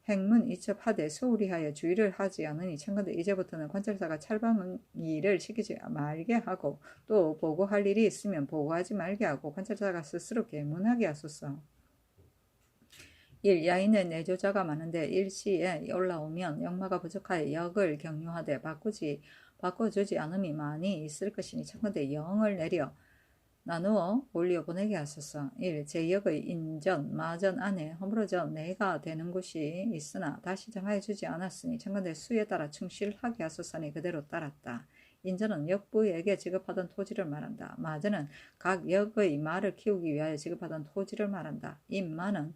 행문 이첩하되 소홀히 하여 주의를 하지 않으니 청컨대 이제부터는 관찰사가 찰방 일을 시키지 말게 하고 또 보고할 일이 있으면 보고하지 말게 하고 관찰사가 스스로 계문하게 하소서. 1. 야인의 내조자가 많은데 일시에 올라오면 역마가 부족하여 역을 경유하되 바꿔주지 않음이 많이 있을 것이니 청컨대 영을 내려 나누어 올려 보내게 하소서. 1. 제2역의 인전, 마전 안에 허물어져 내가 되는 곳이 있으나 다시 정하여 주지 않았으니 청컨대 수에 따라 충실하게 하소서니 그대로 따랐다. 인전은 역부에게 지급하던 토지를 말한다. 마전은 각 역의 말을 키우기 위하여 지급하던 토지를 말한다. 임마는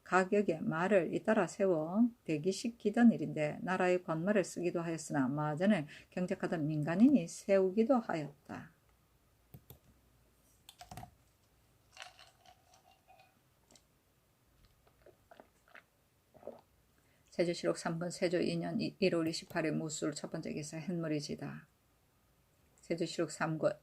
각 역에 말을 잇따라 세워 대기시키던 일인데 나라의 관말을 쓰기도 하였으나 마전을 경작하던 민간인이 세우기도 하였다. 세조실록 3권 세조 2년 1월 28일 무술 첫 번째 기사 햇물이지다. 세조실록 3권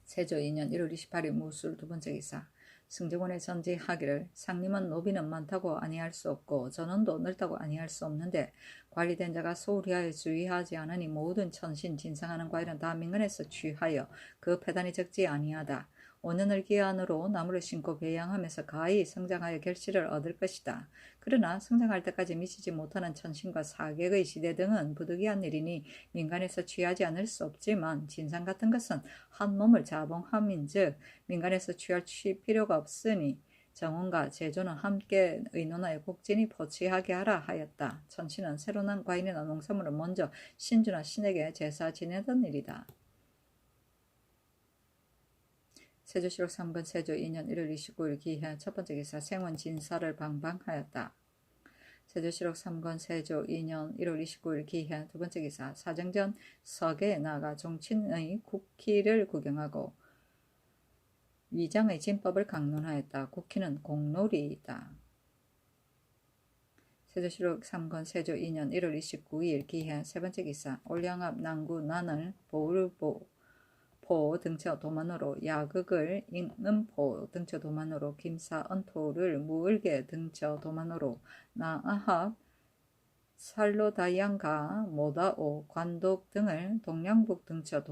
세조 2년 1월 28일 무술 두 번째 기사 승정원에 전지하기를 상림은 노비는 많다고 아니할 수 없고 전원도 넓다고 아니할 수 없는데 관리된 자가 소홀히 하여 주의하지 않으니 모든 천신 진상하는 과일은 다 민간에서 취하여 그 패단이 적지 아니하다. 5년을 기한으로 나무를 심고 배양하면서 가히 성장하여 결실을 얻을 것이다. 그러나 성장할 때까지 미치지 못하는 천신과 사객의 시대 등은 부득이한 일이니 민간에서 취하지 않을 수 없지만 진상 같은 것은 한 몸을 자봉함인즉 민간에서 취할 필요가 없으니 정원과 제조는 함께 의논하여 국진이 포치하게 하라 하였다. 천신은 새로 난 과인이나 농산물을 먼저 신주나 신에게 제사 지내던 일이다. 세조실록 3권 세조 2년 1월 29일 기해 첫 번째 기사 생원 진사를 방방하였다. 세조실록 3권 세조 2년 1월 29일 기해 두 번째 기사 사정전 서계에 나가 종친의 국희를 구경하고 위장의 진법을 강론하였다. 국희는 공놀이이다. 세조실록 3권 세조 2년 1월 29일 기해 세 번째 기사 올량압 난구 난을 보울보 포 등처 도만으로 야극을 임포 등처 도만으로 김사 언토를 무을개 등처 도만으로 나아합 살로다양가 모다오 관독 등을 동량북 등처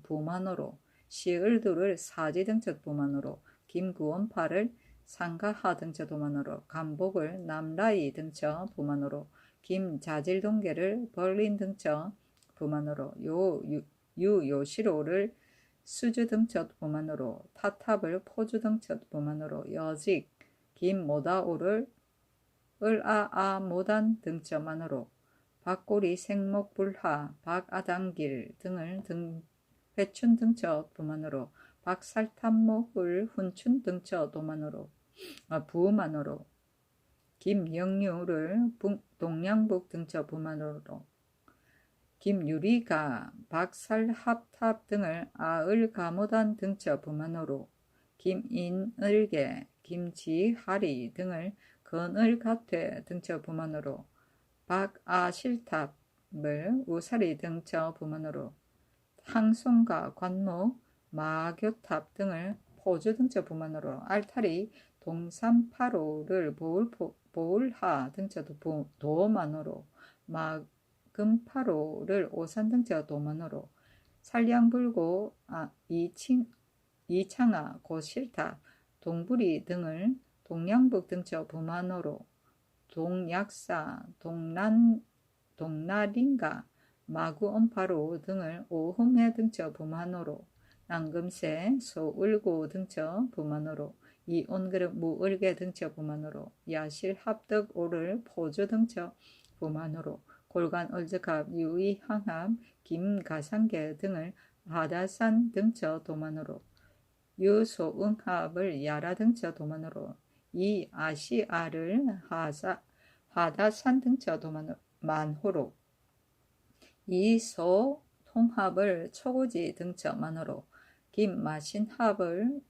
부만으로 시을두를 사지 등처 부만으로 김구원파를 상가하 등처 도만으로 감복을 남라이 등처 부만으로 김자질동계를 벌린 등처 부만으로 유요시로를 수주 등첫 부만으로 타탑을 포주 등첫 부만으로 여직 김모다오를 을아아 모단 등처만으로 박고리 생목불하 박아당길 등을 회춘 등처 부만으로 박살탐목을 훈춘 등처 도만으로 부만으로 김영유를 동량북 등처 부만으로 김유리가 박살합탑 등을 아을가모단 등처 부만으로 김인을계, 김지하리 등을 건을가퇴 등처 부만으로 박아실탑을 우사리 등처 부만으로 항송가, 관목, 마교탑 등을 포주 등처 부만으로 알타리, 동삼파로를 보울하 등처 도만으로 금파로를 오산 등처 도만으로 살량불고 이창하 고실탑 동부리 등을 동량북 등처 부만으로 동약사 동나린가 마구엄파로 등을 오흠해 등처 부만으로 난금새 소을고 등처 부만으로 이온그릇 무을개 등처 부만으로 야실합덕오를 포주 등처 부만으로 골간 얼즈갑 유이항합 김가상계 등을 하다산 등처 도만으로 유소응합을 야라 등처 도만으로 이아시아를 하다산 등처 만호로 이소통합을 초고지 등처 만호로 김마신합을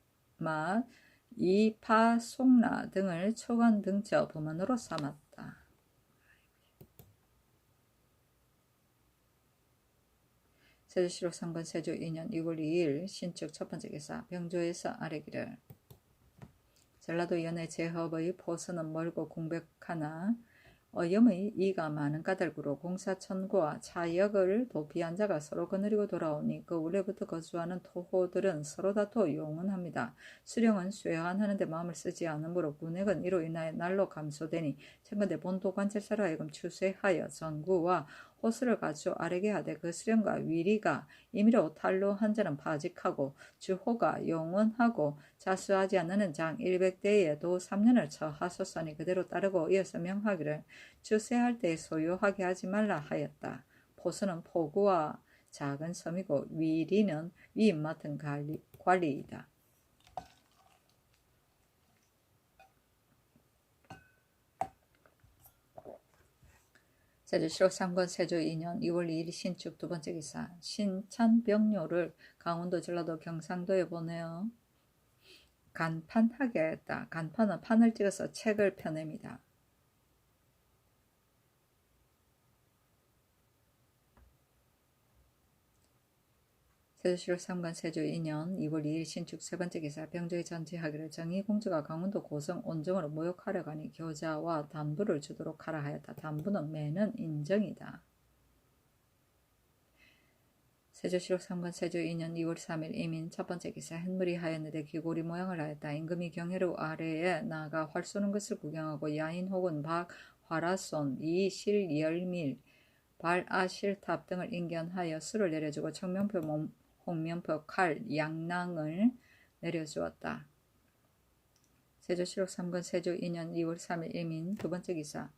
이파송라 등을 초간 등처 부만으로 삼았다. 세조실록 3권 세조 2년 2월 2일 신축 첫 번째 기사 병조에서 아래기를 전라도 연해 제협의 포선은 멀고 공백하나 어염의 이가 많은 까닭으로 공사천고와 차역을 도피한 자가 서로 거느리고 돌아오니 그 울레부터 거주하는 토호들은 서로 다투어 용언합니다. 수령은 쇠환하는데 마음을 쓰지 않으므로 군액은 이로 인하여 날로 감소되니 청건대 본도 관찰사로 하여금 추쇠하여 전구와 호수를 갖추어 아래게 하되 그 수령과 위리가 임의로 탈로한 자는 파직하고 주호가 용언하고 자수하지 않는 장 100대에도 3년을 처하소서니 그대로 따르고 이어서 명하기를 추세할 때 소유하게 하지 말라 하였다. 포수는 포구와 작은 섬이고 위리는 위임 맡은 관리이다. 세조실록 3권 세조 2년 2월 2일 신축 두 번째 기사 신찬병료를 강원도 전라도 경상도에 보내어 간판하게 했다. 간판은 판을 찍어서 책을 펴냅니다. 세조실록 3권 세조 2년 2월 2일 신축 세 번째 기사 병조에 전지하기를 정의공주가 강원도 고성 온정으로 모욕하려 가니 교자와 단부를 주도록 하라 하였다. 단부는 매는 인정이다. 세조실록 3권 세조 2년 2월 3일 이민 첫 번째 기사 햇물이 하였는데 귀고리 모양을 하였다. 임금이 경회로 아래에 나가 활 쏘는 것을 구경하고 야인 혹은 박, 화라손, 이실열밀, 발아실탑 등을 인견하여 수를 내려주고 청명표, 홍명표, 칼, 양낭을 내려주었다. 세조실록 3권 세조 2년 2월 3일 이민 두 번째 기사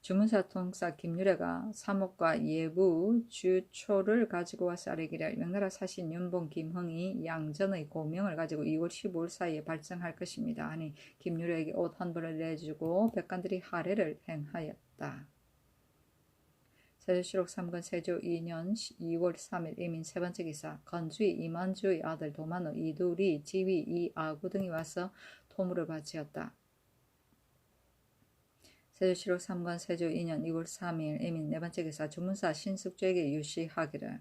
주문사 통사 김유래가 사목과 예부 주초를 가지고 와서 아래기를 명나라 사신 윤봉 김흥이 양전의 고명을 가지고 2월 15일 사이에 발정할 것입니다. 하니 김유래에게 옷 한 벌을 내주고 백관들이 할애를 행하였다. 세조실록 3권 세조 2년 2월 3일 이민 세 번째 기사 건주의 이만주의 아들 도만우 이두리 지위 이아구 등이 와서 토물을 바치었다. 세조실록 3권 세조 2년 2월 3일 이민 네 번째 기사 주문사 신숙주에게 유시하기를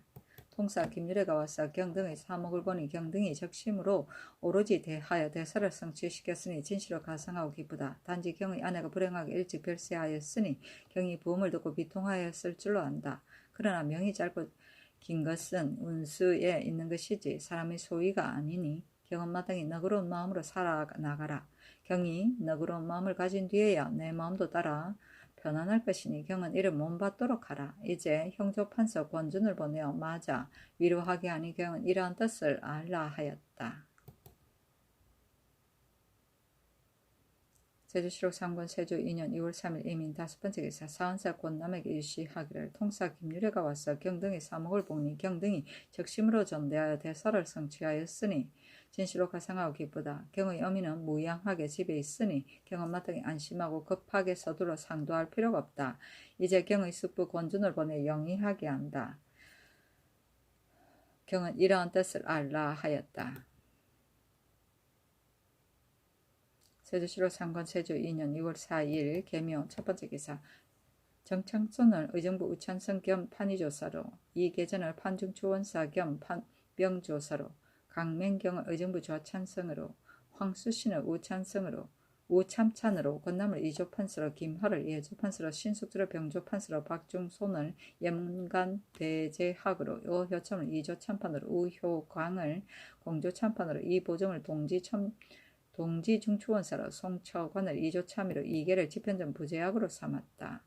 통사 김유래가 와서 경등의 사목을 보니 경등이 적심으로 오로지 대하여 대사를 성취시켰으니 진실로 가상하고 기쁘다. 단지 경의 아내가 불행하게 일찍 별세하였으니 경이 부음을 듣고 비통하였을 줄로 안다. 그러나 명이 짧고 긴 것은 운수에 있는 것이지 사람의 소위가 아니니 경은 마땅히 너그러운 마음으로 살아나가라. 경이 너그러운 마음을 가진 뒤에야 내 마음도 따라 편안할 것이니 경은 이를 몸받도록 하라. 이제 형조판서 권준을 보내어 맞아 위로하게 하니 경은 이러한 뜻을 알라 하였다. 세조실록 3권 세조 2년 2월 3일 이민 5번째 기사 사은사 권남에게 일시하기를 통사 김유래가 와서 경등이 사목을 보니 경등이 적심으로 전대하여 대사를 성취하였으니 진실로 가상하고 기쁘다. 경의 어미는 무양하게 집에 있으니 경은 마땅히 안심하고 급하게 서둘러 상도할 필요가 없다. 이제 경의 숙부 권준을 보내 영의하게 한다. 경은 이러한 뜻을 알라 하였다. 세조실록 3권 세조 2년 2월 4일 계묘 첫번째 기사 정창순을 의정부 우찬성 겸 판의조사로 이계전을 판중추원사 겸 판병조사로 강맹경을 의정부 좌찬성으로 황수신을 우참찬으로 권남을 이조판서로 김화를 예조판서로 신숙주를 병조판서로 박중손을 염간 대제학으로 여효첨을 이조참판으로 우효광을 공조참판으로 이보정을 동지중추원사로 송처관을 이조참의로 이계를 집현전 부제학으로 삼았다.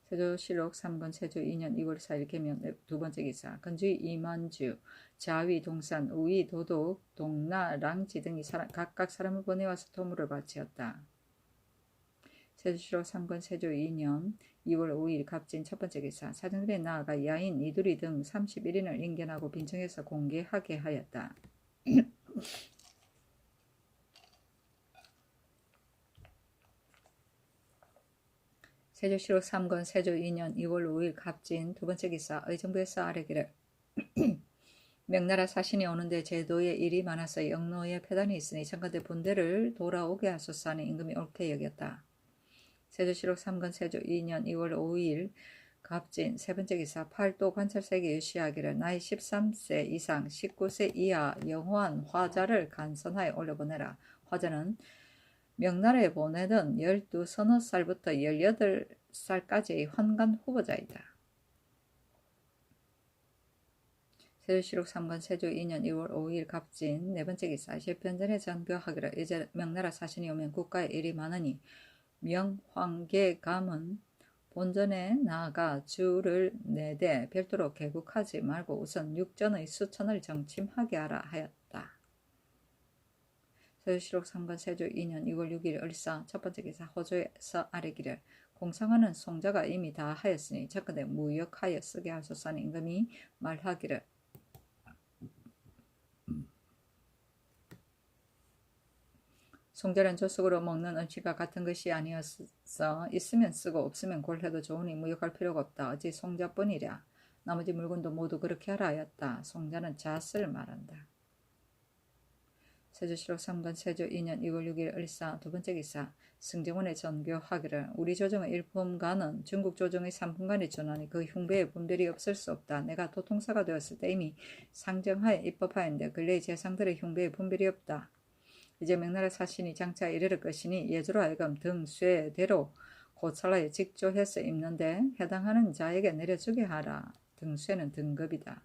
세조실록 3권 세조 2년 2월 4일 계묘 두번째 기사 건주의 이만주, 자위 동산, 우위 도독, 동나, 랑지 등이 각각 사람을 보내와서 토물을 바치었다. 세조실록 3권 세조 2년 2월 5일 갑진 첫번째 기사 사정들에 나아가 야인, 이두리 등 31인을 인견하고 빈청해서 공개하게 하였다. 세조실록 3권 세조 2년 2월 5일 갑진 두번째 기사 의정부에서 아뢰기를 명나라 사신이 오는데 제도에 일이 많아서 영로에 폐단이 있으니 청컨대 분대를 돌아오게 하소서 하니 임금이 옳게 여겼다. 세조실록 3권 세조 2년 2월 5일 갑진 세번째 기사 팔도 관찰사에게 유시하기를 나이 13세 이상 19세 이하 영호한 화자를 간선하여 올려보내라. 화자는 명나라에 보내던 12서너 살부터 18살까지의 환관 후보자이다. 세조실록 3권 세조 2년 2월 5일 갑진 네번째 기사 실편전에 전교하기를 이제 명나라 사신이 오면 국가에 일이 많으니 명황계감은 본전에 나아가 주를 내되 별도로 개국하지 말고 우선 육전의 수천을 정침하게 하라 하였다. 세조실록 3권 세조 2년 2월 6일 을사 첫번째 기사 호조에서 아뢰기를 공상하는 송자가 이미 다 하였으니 적건대 무역하여 쓰게 하소서 하니 임금이 말하기를 송자는 조석으로 먹는 음식과 같은 것이 아니었어 있으면 쓰고 없으면 골해도 좋으니 무역할 필요가 없다. 어찌 송자뿐이랴. 나머지 물건도 모두 그렇게 하라 하였다. 송자는 잣을 말한다. 세조실록 3권 세조 2년 2월 6일 을사 두번째 기사 승정원에 전교하기를 우리 조정의 1품간은 중국 조정의 3품간에 준하니 그 흉배에 분별이 없을 수 없다. 내가 도통사가 되었을 때 이미 상정하에 입법하였는데 근래의 재상들의 흉배에 분별이 없다. 이제 명나라 사신이 장차 이르를 것이니 예주로 하여금 등쇠대로 고찰하여 직조해서 입는데 해당하는 자에게 내려주게 하라. 등쇠는 등급이다.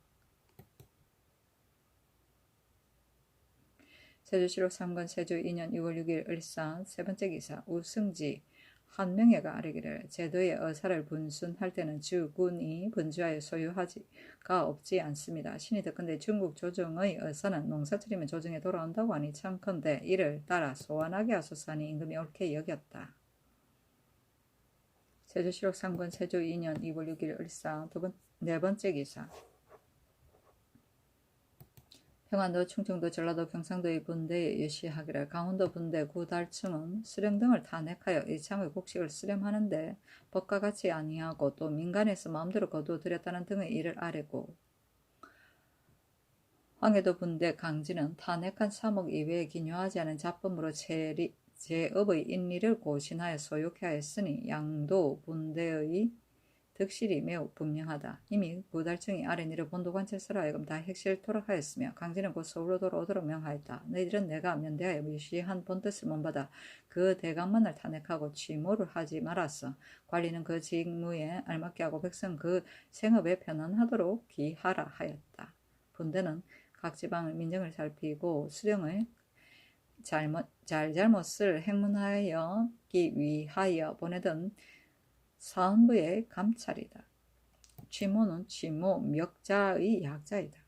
세조실록 3권 세조 2년 2월 6일 을사 세번째 기사 우승지 한명회가 아뢰기를 제도의 어사를 분순할 때는 주군이 분주하여 소유하지가 없지 않습니다. 신이 듣건대 중국 조정의 어사는 농사철이면 조정에 돌아온다고 하니 참컨대 이를 따라 소환하게 하소서 하니 임금이 옳게 여겼다. 세조실록 3권 세조 2년 2월 6일 을사 네번째 기사 평안도, 충청도, 전라도, 경상도의 분대에 유시하기를 강원도 분대 구달층은 수령 등을 탄핵하여 이창의 국식을 수렴하는데 법과 같이 아니하고 또 민간에서 마음대로 거두들였다는 등의 일을 아뢰고 황해도 분대 강진은 탄핵한 사목 이외에 기묘하지 않은 잡범으로 제업의 인리를 고신하여 소욕해 하였으니 양도 분대의 득실이 매우 분명하다. 이미 구달층이 아랫일을 본도관찰사로 하여금 다 핵실토록 하였으며 강진은 곧 서울로 돌아오도록 명하였다. 너희들은 내가 면대하여 무시한 본뜻을 못받아 그 대강만을 탄핵하고 취모를 하지 말았어. 관리는 그 직무에 알맞게 하고 백성 그 생업에 편안하도록 기하라 하였다. 분대는 각 지방의 민정을 살피고 수령을 잘못을 행문하여기 위하여 보내던 사헌부의 감찰이다. 취모는 취모, 멱자의 약자이다.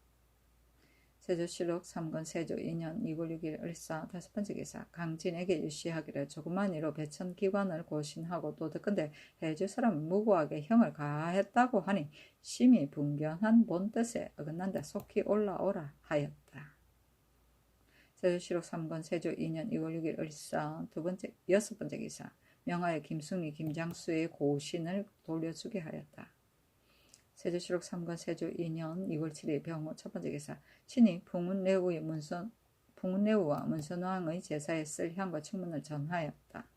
세조실록 3권 세조 2년 2월 6일 을사 다섯 번째 기사 강진에게 유시하기를 조그만 일로 배천기관을 고신하고 또 듣건대 해주 사람 무고하게 형을 가하했다고 하니 심히 분견한 본뜻에 어긋난다 속히 올라오라 하였다. 세조실록 3권 세조 2년 2월 6일 을사 여섯 번째 기사 명하여 김승리 김장수의 고신을 돌려주게 하였다. 세조실록 3권 세조 2년 2월 7일 병호 첫 번째 기사 친히 풍운내우와 문선왕의 제사에 쓸 향과 청문을 전하였다.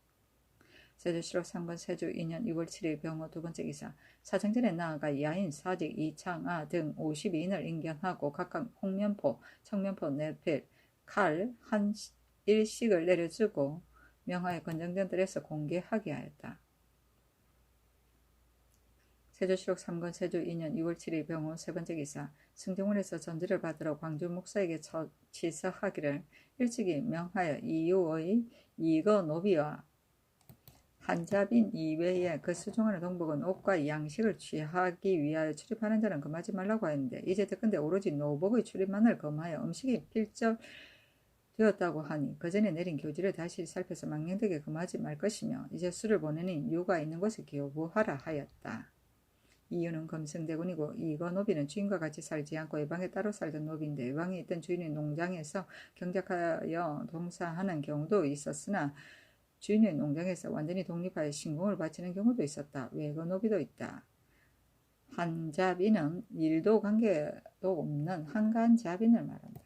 세조실록 3권 세조 2년 2월 7일 병호 두 번째 기사 사정전에 나아가 야인, 사직, 이창아 등 52인을 인견하고 각각 홍면포, 청면포, 내필, 칼 한 일씩을 내려주고 명하여 건정전들에서 공개하게 하였다. 세조실록 3권 세조 2년 2월 7일 병호 세 번째 기사 승정원에서 전지를 받으러 광주 목사에게 치서하기를 일찍이 명하여 이유의 이거 노비와 한자빈 이외에 그 수종하는 동복은 옷과 양식을 취하기 위하여 출입하는 자는 금하지 말라고 하였는데 이제 듣건대 오로지 노복의 출입만을 금하여 음식이 필적되었다고 하니 그 전에 내린 교지를 다시 살펴서 망령되게 금하지 말 것이며 이제 수를 보내니 유가 있는 곳에 교부하라 하였다. 이유는 금승대군이고 이거 노비는 주인과 같이 살지 않고 외방에 따로 살던 노비인데 외방에 있던 주인의 농장에서 경작하여 동사하는 경우도 있었으나 주인의 농장에서 완전히 독립하여 신공을 바치는 경우도 있었다. 외거 노비도 있다. 한자비는 일도 관계도 없는 한가한 자빈을 말한다.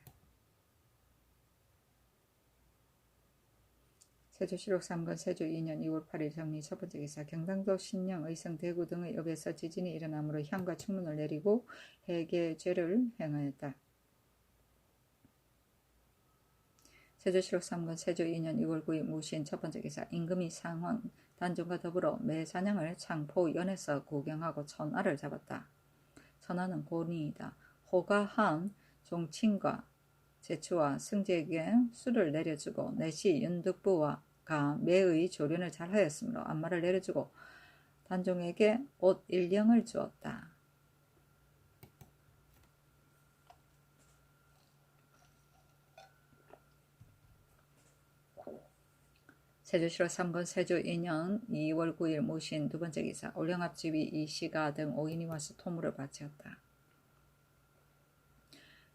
세조실록 3권 세조 2년 2월 8일 정리 첫 번째 기사 경상도 신영, 의성, 대구 등의 읍에서 지진이 일어나므로 향과 청문을 내리고 해계죄를 행하였다. 세조실록 3권 세조 2년 2월 9일 무신 첫 번째 기사 임금이 상황 단종과 더불어 매사냥을 창포 연에서 구경하고 천하를 잡았다. 천하는 고니이다. 호가 한 종친과 제추와 승제에게 수를 내려주고 내시 윤득부와 가 매의 조련을 잘하였으므로 안마를 내려주고 단종에게 옷 일령을 주었다. 세조실록 3권 세조 2년 2월 9일 무신 두 번째 기사 올영합지위 이시가 등 5인이 와서 토물을 바치었다.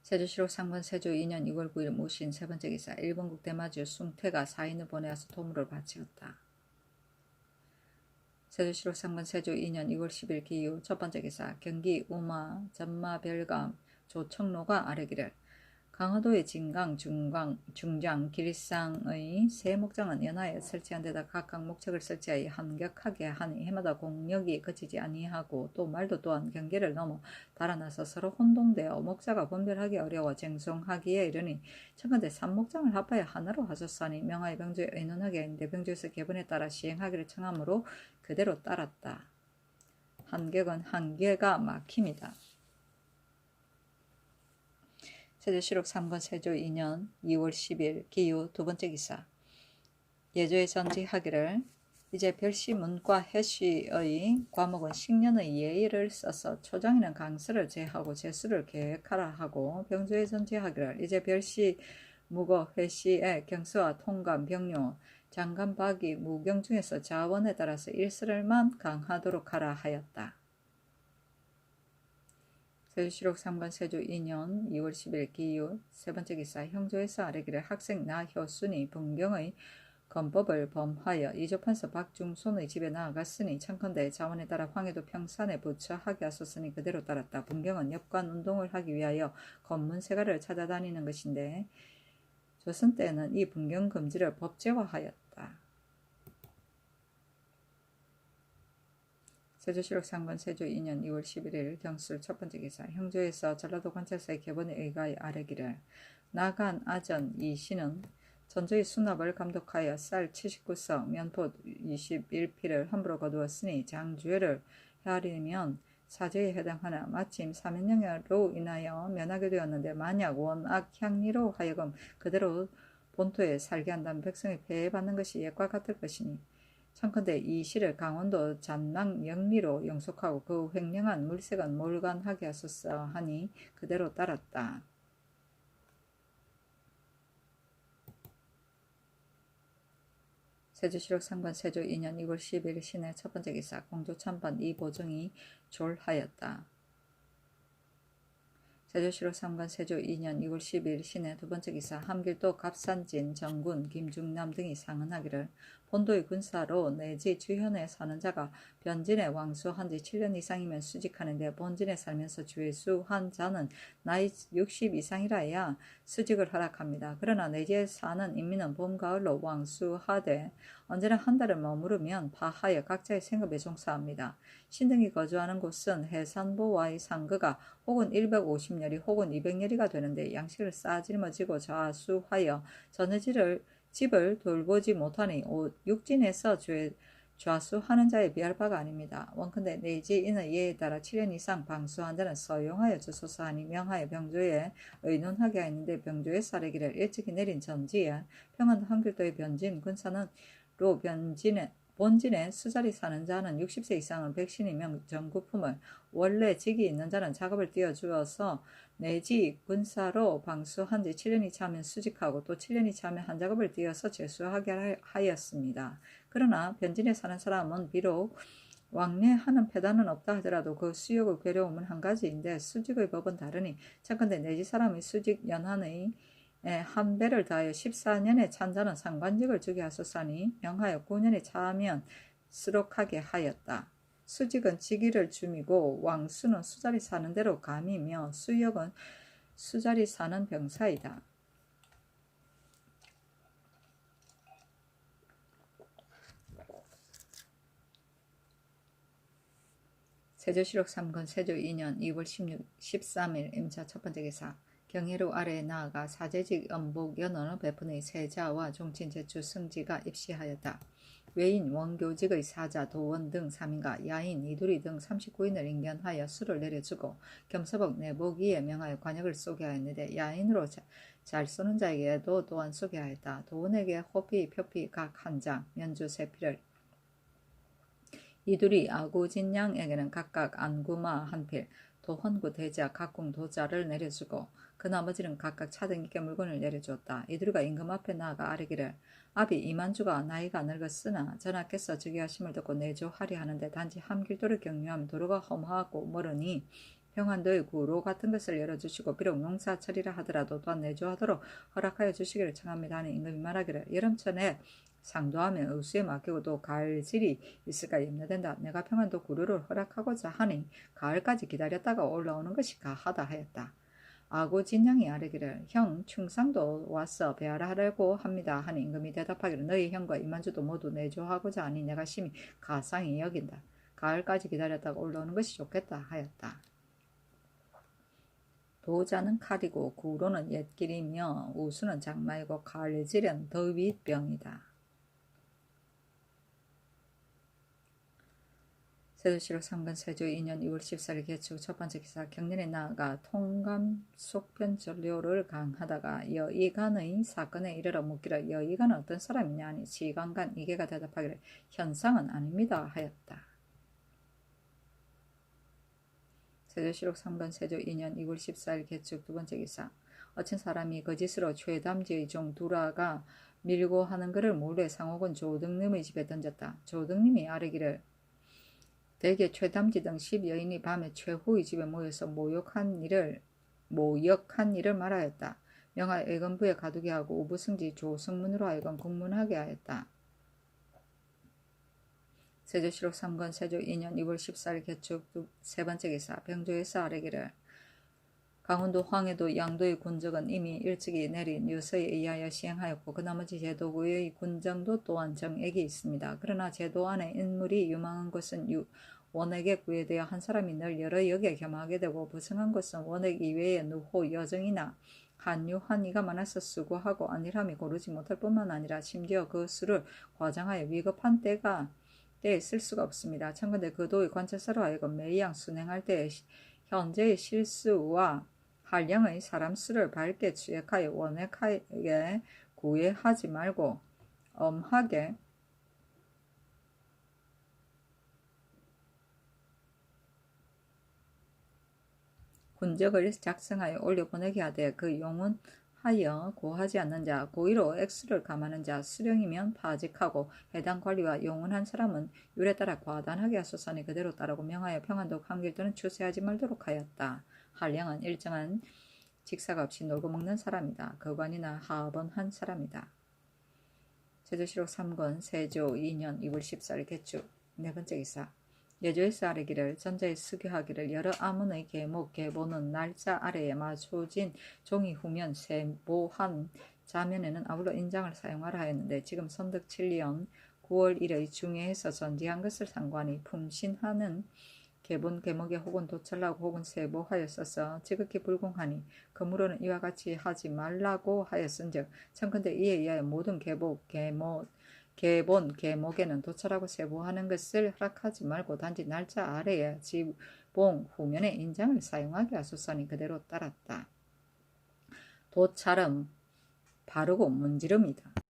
세조실록 3권 세조 2년 2월 9일 무신 세 번째 기사 일본국 대마주 숭태가 4인을 보내와서 토물을 바치었다. 세조실록 3권 세조 2년 2월 10일 기유 첫 번째 기사 경기 우마 전마별감 조청로가 아뢰기를 강화도의 진강, 중장, 길상의 세 목장은 연하에 설치한 데다 각각 목책을 설치하여 함격하게 하니 해마다 공력이 그치지 아니하고 또 말도 또한 경계를 넘어 달아나서 서로 혼동되어 목자가 분별하기 어려워 쟁송하기에 이르니 청컨대 삼목장을 합하여 하나로 하소서하니 명하여 병조에 의논하게 했는데 병조에서 계본에 따라 시행하기를 청하므로 그대로 따랐다. 한격은 한계가 막힘이다. 세조실록 3권 세조 2년 2월 10일 기유 두 번째 기사 예조에 전지하기를 이제 별시 문과 해시의 과목은 식년의 예의를 써서 초장에는 강서를 제하고 제수를 계획하라 하고 병조에 전지하기를 이제 별시 무거 회시의 경수와 통감 병료 장관 박이 무경 중에서 자원에 따라서 일설을만 강하도록 하라 하였다. 세조실록 3권 세조 2년 2월 10일 기유 세 번째 기사 형조에서 아뢰기를 학생 나효순이 분경의 건법을 범하여 이조판서 박중손의 집에 나아갔으니 청컨대 자원에 따라 황해도 평산에 부처하게 하소서니 그대로 따랐다. 분경은 엽관 운동을 하기 위하여 검문세가를 찾아다니는 것인데 조선 때는 이 분경 금지를 법제화하였다. 세조실록 3권 세조 2년 2월 11일 경술 첫 번째 기사 형조에서 전라도 관찰사의 계본에 의가에 아뢰기를 나간 아전 이씨는 전조의 수납을 감독하여 쌀 79석 면포 21필을 함부로 거두었으니 장주회를 헤아리면 사죄에 해당하나 마침 사면령으로 인하여 면하게 되었는데 만약 원악 향리로 하여금 그대로 본토에 살게 한다면 백성이 폐해받는 것이 옛과 같을 것이니 청컨대 이 시를 강원도 잔랑 영리로 영속하고 그 횡령한 물색은 몰간하게 하소서 하니 그대로 따랐다. 세조실록 3권 세조 2년 2월 10일 신의 첫 번째 기사 공조 찬반 이보정이 졸하였다. 세조실록 3권 세조 2년 2월 10일 신의 두 번째 기사 함길도 갑산진 정군 김중남 등이 상언하기를 본도의 군사로 내지 주현에 사는 자가 변진에 왕수한 지 7년 이상이면 수직하는데 본진에 살면서 죄수한 자는 나이 60 이상이라 해야 수직을 허락합니다. 그러나 내지에 사는 인민은 봄, 가을로 왕수하되 언제나 한 달을 머무르면 파하여 각자의 생업에 종사합니다. 신등이 거주하는 곳은 해산보와의 상거가 혹은 150열이 혹은 200열이가 되는데 양식을 싸질머지고 좌수하여 집을 돌보지 못하니 육진에서 좌수하는 자에 비할 바가 아닙니다. 원컨대 내지 이는 예에 따라 7년 이상 방수한 자는 서용하여 주소서 하니 명하여 병조에 의논하게 하였는데 병조의 사례기를 일찍이 내린 전지에 평안 한길도의 변진 군사는 본진에 수자리 사는 자는 60세 이상은 백신이면 전구품을 원래 직이 있는 자는 작업을 띄워주어서 내지 군사로 방수한 지 7년이 차면 수직하고 또 7년이 차면 한 작업을 띄어서 제수하게 하였습니다. 그러나 변진에 사는 사람은 비록 왕래하는 패단은 없다 하더라도 그 수욕의 괴로움은 한 가지인데 수직의 법은 다르니 차컨대 내지 사람의 수직 연한의 한 배를 다하여 14년에 찬 자는 상관직을 주게 하소서니 명하여 9년에 차면 수록하게 하였다. 수직은 직위를 줌이고 왕수는 수자리 사는 대로 감이며 수역은 수자리 사는 병사이다. 세조실록 3권 세조 2년 2월 13일 임차 첫 번째 기사 경혜로 아래에 나아가 사제직 엄복연언을 베푼의 세자와 종친제추 승지가 입시하였다. 외인 원교직의 사자 도원 등 3인과 야인 이두리 등 39인을 인견하여 수를 내려주고 겸서복 내복위에 명하여 관역을 쏘게 하였는데 야인으로 잘 쏘는 자에게도 또한 쏘게 하였다. 도원에게 호피, 표피 각 한 장, 면주 세피를 이두리 아구진양에게는 각각 안구마 한 필, 도헌구 대자 각궁 도자를 내려주고 그 나머지는 각각 차등 있게 물건을 내려주었다. 이두리가 임금 앞에 나아가 아뢰기를 아비 이만주가 나이가 늙었으나 전하께서 즉위하심을 듣고 내조하리 하는데 단지 함길도를 경유하면 도로가 험하고 멀으니 평안도의 구로 같은 것을 열어주시고 비록 농사철이라 하더라도 또한 내조하도록 허락하여 주시기를 청합니다 하는 임금이 말하기를 여름철에 상도하면 의수에 맡기고 또 가을질이 있을까 염려된다. 내가 평안도 구로를 허락하고자 하니 가을까지 기다렸다가 올라오는 것이 가하다 하였다. 아구진양이 아뢰기를 형 충상도 와서 배하라고 합니다 하니 임금이 대답하기를 너희 형과 이만주도 모두 내조하고자 하니 내가 심히 가상히 여긴다. 가을까지 기다렸다가 올라오는 것이 좋겠다 하였다. 도자는 칼이고 구로는 옛길이며 우수는 장마이고 가을질은 더위병이다. 세조실록 3권 세조 2년 2월 14일 개축 첫 번째 기사 경년에 나아가 통감 속편 전료를 강하다가 여이간의 사건에 이르러 묻기를 여이간은 어떤 사람이냐 하니 지간간 이계가 대답하기를 현상은 아닙니다 하였다. 세조실록 3권 세조 2년 2월 14일 개축 두 번째 기사 어친 사람이 거짓으로 최담지의 종 두라가 밀고 하는 것을 몰래 상옥은 조등님의 집에 던졌다. 조등님이 아뢰기를 대개 최담지 등 10여인이 밤에 최후의 집에 모여서 모욕한 일을 말하였다. 명하여 의건부에 가두게 하고 우부승지 조승문으로 하여금 국문하게 하였다. 세조실록 3권 세조 2년 2월 14일 개축 세 번째 기사 병조에서 아뢰기를 강원도 황해도 양도의 군적은 이미 일찍이 내린 유서에 의하여 시행하였고 그 나머지 제도구의 군정도 또한 정액이 있습니다. 그러나 제도 안에 인물이 유망한 것은 원액에 구애되어 한 사람이 늘 여러 역에 겸하게 되고 부승한 것은 원액 이외에 누호, 여정이나 한유한이가 많아서 수고하고 안일함이 고르지 못할 뿐만 아니라 심지어 그 수를 과장하여 위급한 때에 쓸 수가 없습니다. 참건대 그 도의 관찰사로 하여금 매양 순행할 때 현재의 실수와 한량의 사람 수를 밝게 추액하여 원액하게 구애하지 말고 엄하게 군적을 작성하여 올려보내게 하되 그 용은 하여 고하지 않는 자, 고의로 X를 감하는 자, 수령이면 파직하고 해당 관리와 용언한 사람은 율에 따라 과단하게 하소서니 그대로 따르고 명하여 평안도 감길도는 추세하지 말도록 하였다. 한량은 일정한 직사가 없이 놀고 먹는 사람이다. 거관이나 하업은 한 사람이다. 세조실록 3권 세조 2년 2월 14일 개축. 네 번째 기사. 예조에서 아래기를 전자에 수교하기를 여러 아문의 계목 계보는 날짜 아래에 마소진 종이 후면 세모한 자면에는 아울러 인장을 사용하라 하였는데 지금 선덕 7년 9월 1일 중해에서 전지한 것을 상관이 품신하는 계본 계목에 혹은 도철라고 혹은 세보하였어서 지극히 불공하니 그무로는 이와 같이 하지 말라고 하였은즉 청컨대 이에 의하여 모든 계본 계목에는 도철하고 세보하는 것을 허락하지 말고 단지 날짜 아래에 지봉 후면에 인장을 사용하게 하소서니 그대로 따랐다. 도찰은 바르고 문지름이다.